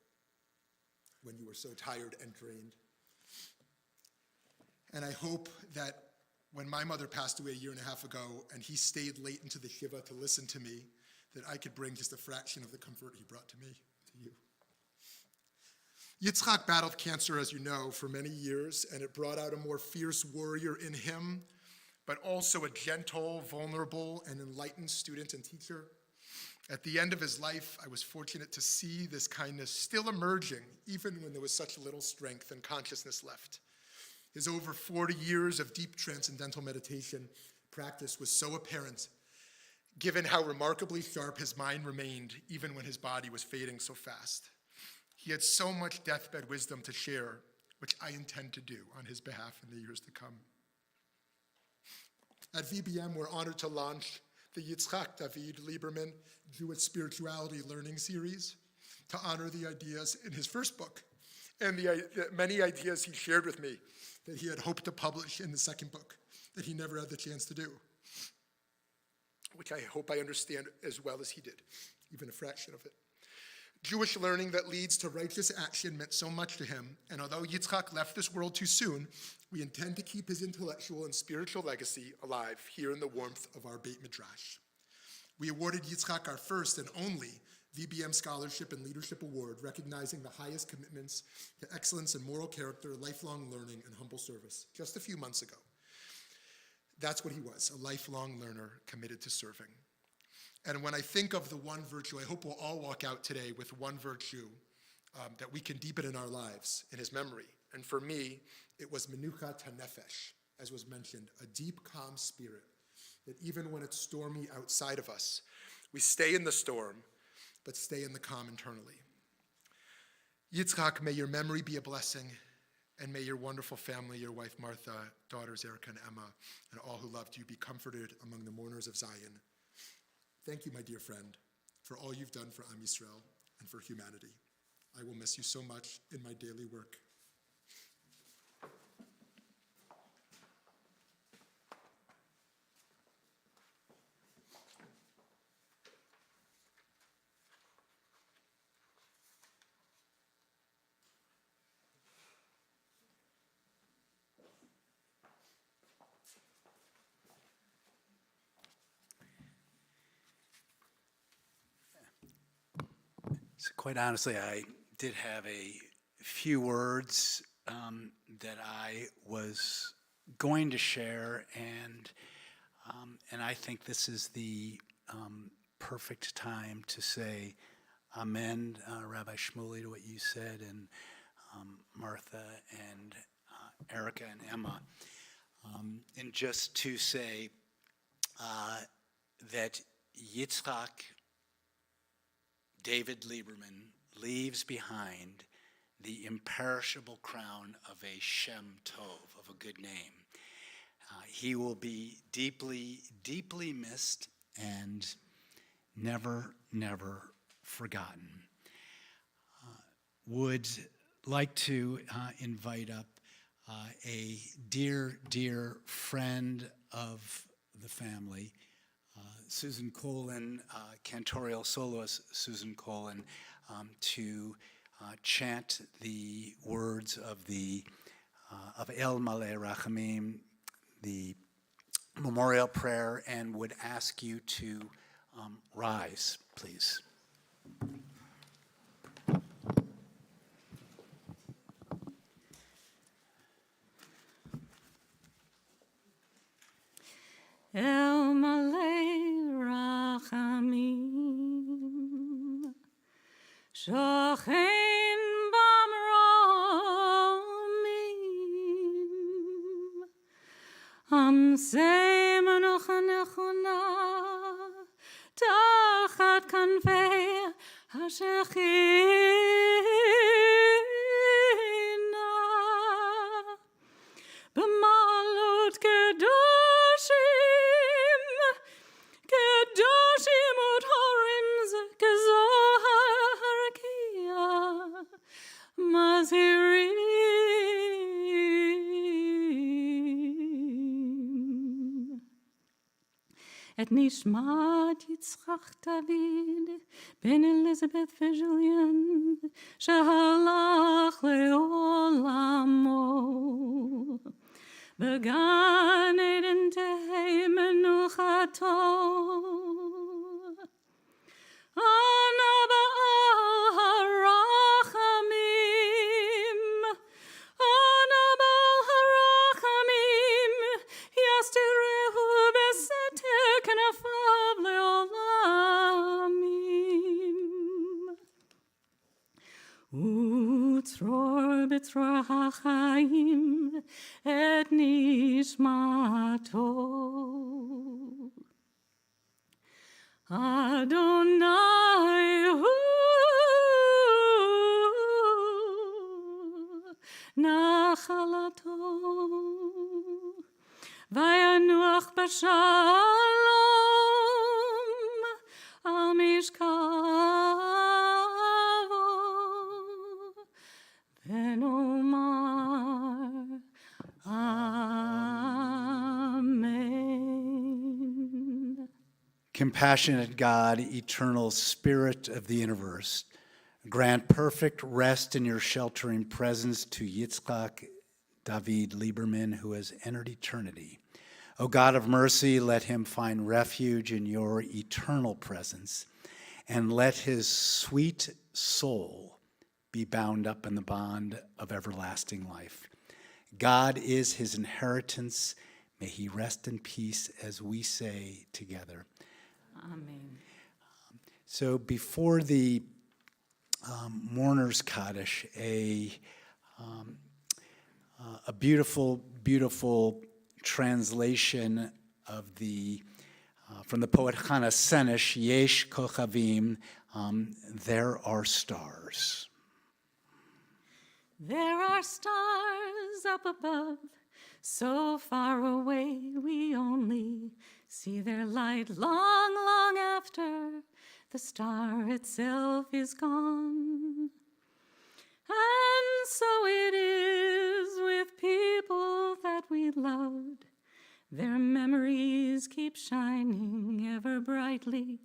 when you were so tired and drained. And I hope that when my mother passed away a year and a half ago and he stayed late into the Shiva to listen to me, that I could bring just a fraction of the comfort he brought to me, to you. Yitzhak battled cancer, as you know, for many years, and it brought out a more fierce warrior in him, but also a gentle, vulnerable, and enlightened student and teacher. At the end of his life, I was fortunate to see this kindness still emerging, even when there was such little strength and consciousness left. His over 40 years of deep transcendental meditation practice was so apparent, given how remarkably sharp his mind remained, even when his body was fading so fast. He had so much deathbed wisdom to share, which I intend to do on his behalf in the years to come. At VBM, we're honored to launch the Yitzhak David Lieberman Jewish Spirituality Learning Series to honor the ideas in his first book and the many ideas he shared with me that he had hoped to publish in the second book that he never had the chance to do, which I hope I understand as well as he did, even a fraction of it. Jewish learning that leads to righteous action meant so much to him, and although Yitzhak left this world too soon, we intend to keep his intellectual and spiritual legacy alive here in the warmth of our Beit Midrash. We awarded Yitzhak our first and only VBM Scholarship and Leadership Award, recognizing the highest commitments to excellence in moral character, lifelong learning, and humble service, just a few months ago. That's what he was, a lifelong learner committed to serving. And when I think of the one virtue, I hope we'll all walk out today with one virtue that we can deepen in our lives in his memory. And for me, it was menuchat hanefesh, as was mentioned, a deep, calm spirit that even when it's stormy outside of us, we stay in the storm, but stay in the calm internally. Yitzchak, may your memory be a blessing, and may your wonderful family, your wife Martha, daughters Erica and Emma, and all who loved you be comforted among the mourners of Zion. Thank you, my dear friend, for all you've done for Am Yisrael and for humanity. I will miss you so much in my daily work. So quite honestly, I did have a few words that I was going to share, and I think this is the perfect time to say amen, Rabbi Shmuley, to what you said, and Martha and Erica and Emma, and just to say that Yitzchak David Lieberman leaves behind the imperishable crown of a Shem Tov, of a good name. He will be deeply, deeply missed and never, never forgotten. Would like to invite up a dear, dear friend of the family, Susan Colin, cantorial soloist Susan Colin, to chant the words of El Maleh Rachamim, the memorial prayer, and would ask you to rise, please. El Maleh Rachamim Shochein Bamromim Amsei Menucha Nechona Tachat Kanfei HaShechina B'malut Kedoshim Kedoshim Uthorim Zekezohar Kia Mazirim Et Nishmat Yitzchak David Ben Elizabeth Vigilian Shehalach Leolamo Began Eden Tehei Menuchato Anaba'al Harachamim Anaba'al Harachamim Yastirehu Beseter Kanafav Leolamim Utzror B'tzror HaChaim Et Nishmato Adonai Hu Nachalato Vayanuach B'Shalom Al Mishkavo Venomar Amen. Compassionate God, eternal Spirit of the universe, grant perfect rest in your sheltering presence to Yitzchak David Lieberman, who has entered eternity. O God of mercy, let him find refuge in your eternal presence, and let his sweet soul be bound up in the bond of everlasting life. God is his inheritance. May he rest in peace as we say together. Amen. So before the mourner's Kaddish, a beautiful, beautiful translation of the from the poet Chana Senesh, Yesh Kochavim, there are stars. There are stars up above, so far away we only see their light long, long after the star itself is gone. And so it is with people that we loved. Their memories keep shining ever brightly,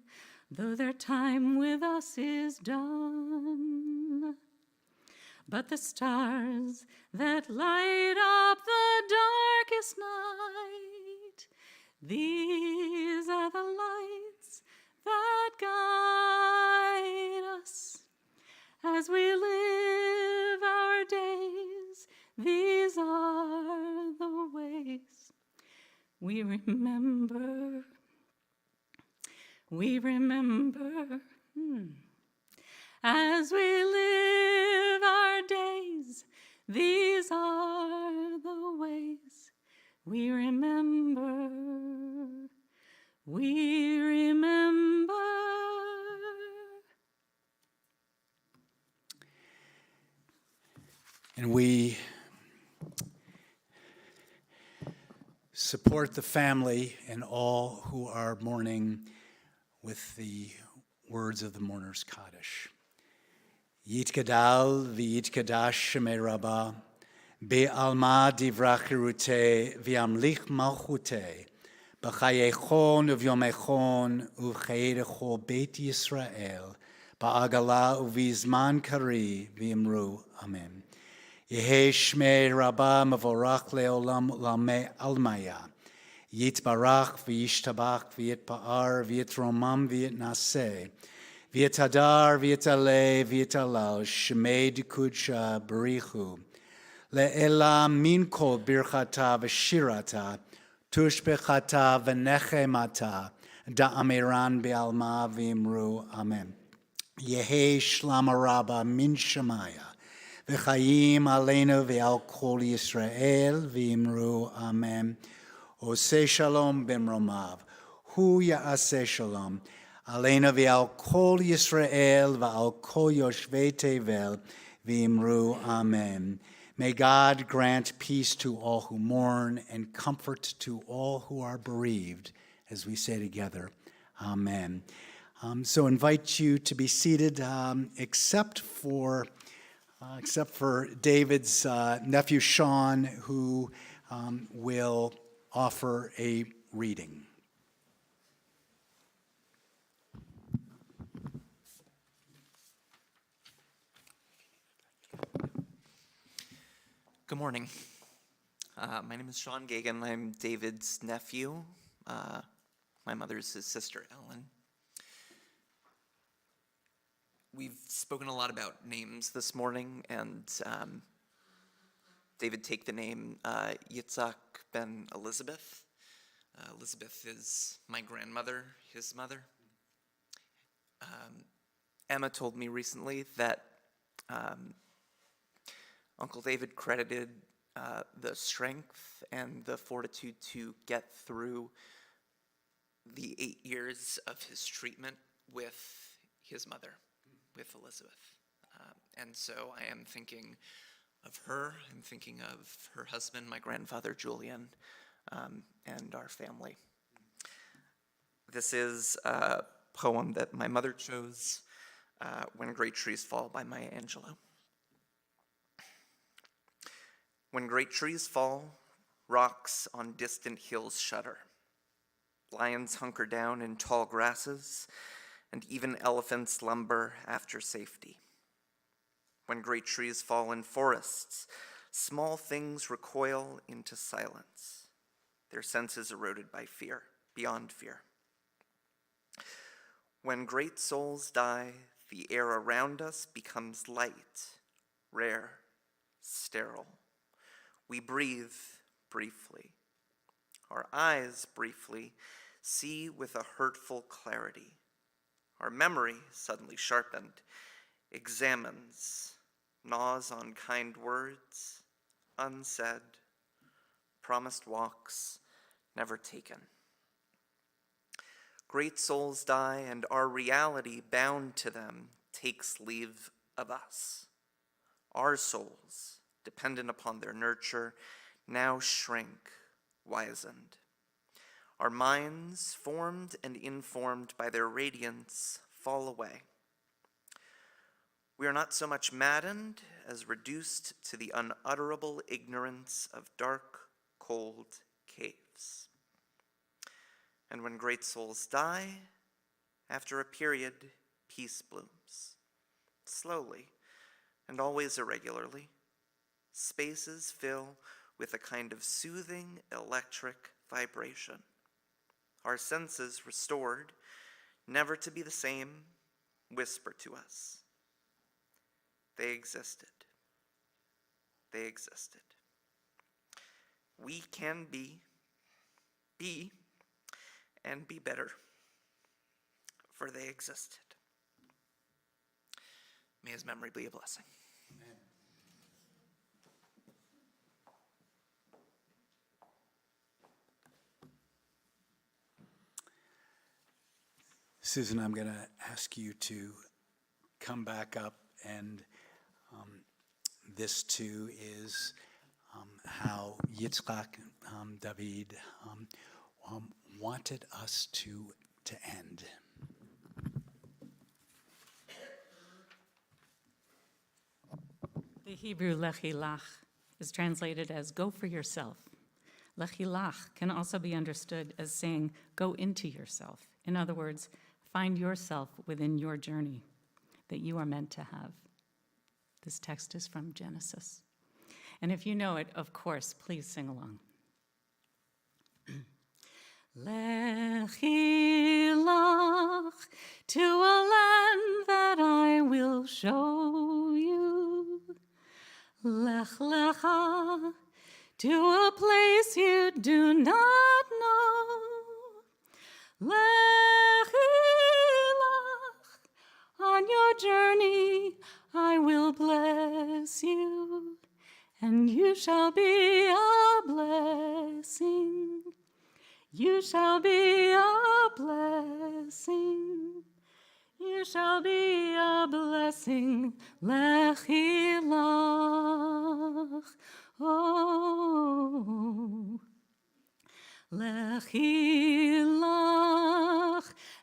though their time with us is done. But the stars that light up the darkest night, these are the lights that guide us as we live our days. These are the ways we remember. As we live our days, these are the ways we remember. We remember. And we support the family and all who are mourning with the words of the mourner's Kaddish. Yitgadal v'yitgadash shemei Rabbah, be'alma divrach chiruteh v'yamlich malchuteh, b'chayechon uvyomechon u'chayrecho Beit Yisrael, ba'agala u'vizman kari v'imru. Amen. Yehei shmei Rabbah mevorach le'olam u'lamei almaya. Yitbarach v'yishtabach v'yitpa'ar v'yitromam v'yitnaseh. V'yitadar v'yitaleh v'yitalal shmei dikudsha barichu. Le'ela min kol birchata v'shirata tushbechata v'nechemata da'amiran be'alma v'imru. Amen. Yehei shlama Rabbah min shemaya. V'chayim aleinu ve'al kol Yisrael v'imru. Amen. Oseh shalom b'mromav. Hu ya'aseh shalom. Aleinu ve'al kol Yisrael ve'al kol yoshvei tevel v'imru. Amen. May God grant peace to all who mourn and comfort to all who are bereaved, as we say together, amen. So invite you to be seated, except for David's nephew Sean, who will offer a reading. Good morning. My name is Sean Gagan. I'm David's nephew. My mother's his sister, Ellen. We've spoken a lot about names this morning, and David take the name Yitzhak ben Elizabeth. Elizabeth is my grandmother, his mother. Emma told me recently that Uncle David credited the strength and the fortitude to get through the 8 years of his treatment with his mother, with Elizabeth. And so I am thinking of her. I'm thinking of her husband, my grandfather, Julian, and our family. This is a poem that my mother chose, When Great Trees Fall by Maya Angelou. When great trees fall, rocks on distant hills shudder. Lions hunker down in tall grasses, and even elephants lumber after safety. When great trees fall in forests, small things recoil into silence, their senses eroded by fear, beyond fear. When great souls die, the air around us becomes light, rare, sterile. We breathe briefly. Our eyes briefly see with a hurtful clarity. Our memory, suddenly sharpened, examines, gnaws on kind words, unsaid, promised walks, never taken. Great souls die, and our reality, bound to them, takes leave of us. Our souls, dependent upon their nurture, now shrink, wizened. Our minds, formed and informed by their radiance, fall away. We are not so much maddened as reduced to the unutterable ignorance of dark, cold caves. And when great souls die, after a period, peace blooms. Slowly, and always irregularly, spaces fill with a kind of soothing electric vibration. Our senses restored, never to be the same, whisper to us. They existed. They existed. We can be, and be better, for they existed. May his memory be a blessing. Amen. Susan, I'm going to ask you to come back up, and this too is how Yitzchak David wanted us to end. The Hebrew lechilach is translated as go for yourself. Lechilach can also be understood as saying go into yourself. In other words, find yourself within your journey that you are meant to have. This text is from Genesis. And if you know it, of course, please sing along. Lechilach, to a land that I will show you. Lech lecha, to a place you do not know. Lechilach, on your journey I will bless you, and you shall be a blessing. You shall be a blessing. You shall be a blessing. Lechilach. Oh. Lechilach.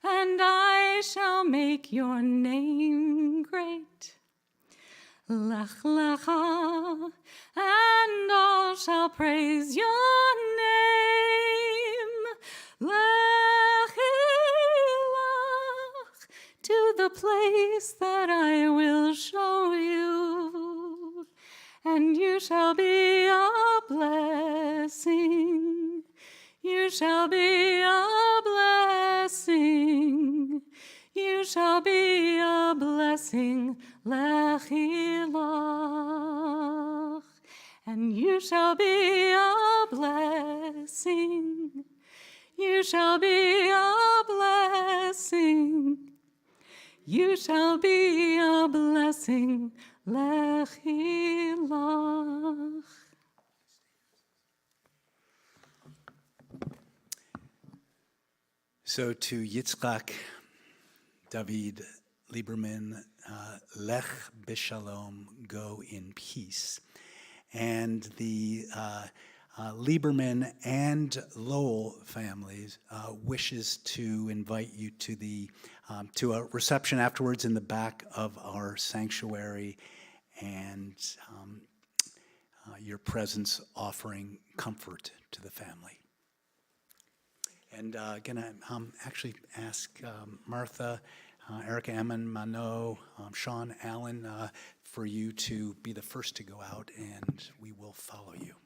And I shall make your name great. Lech lecha, and all shall praise your name. Lechilach, to the place that I will show you, and you shall be a blessing. You shall be a blessing. You shall be a blessing, Lechilach, and you shall be a blessing. You shall be a blessing. You shall be a blessing, Lechilach. So to Yitzchak David Lieberman, Lech B'Shalom, go in peace. And the Lieberman and Lowell families wishes to invite you to to a reception afterwards in the back of our sanctuary, and your presence offering comfort to the family. And gonna actually ask Martha, Erica Emmon, Mano, Sean Allen, for you to be the first to go out, and we will follow you.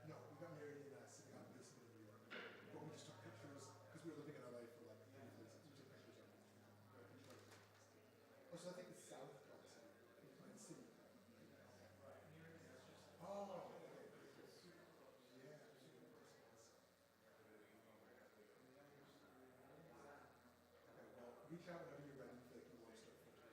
No, we got married in Civic Basement in New York. But we just took pictures because we were living in LA for like 3 days. We took pictures of it. Oh, so I think it's South Park City. In the city. Oh, okay. Yeah. Okay, well, reach out whenever you're ready for like you want to start pictures.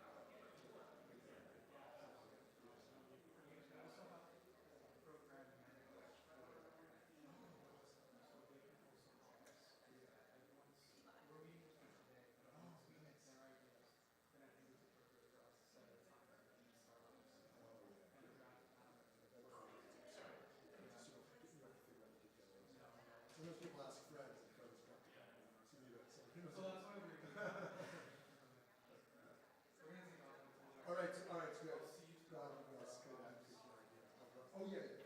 Sometimes people ask friends and friends come to see me. So that's why we're all right, good. God bless. Good. Oh, yeah.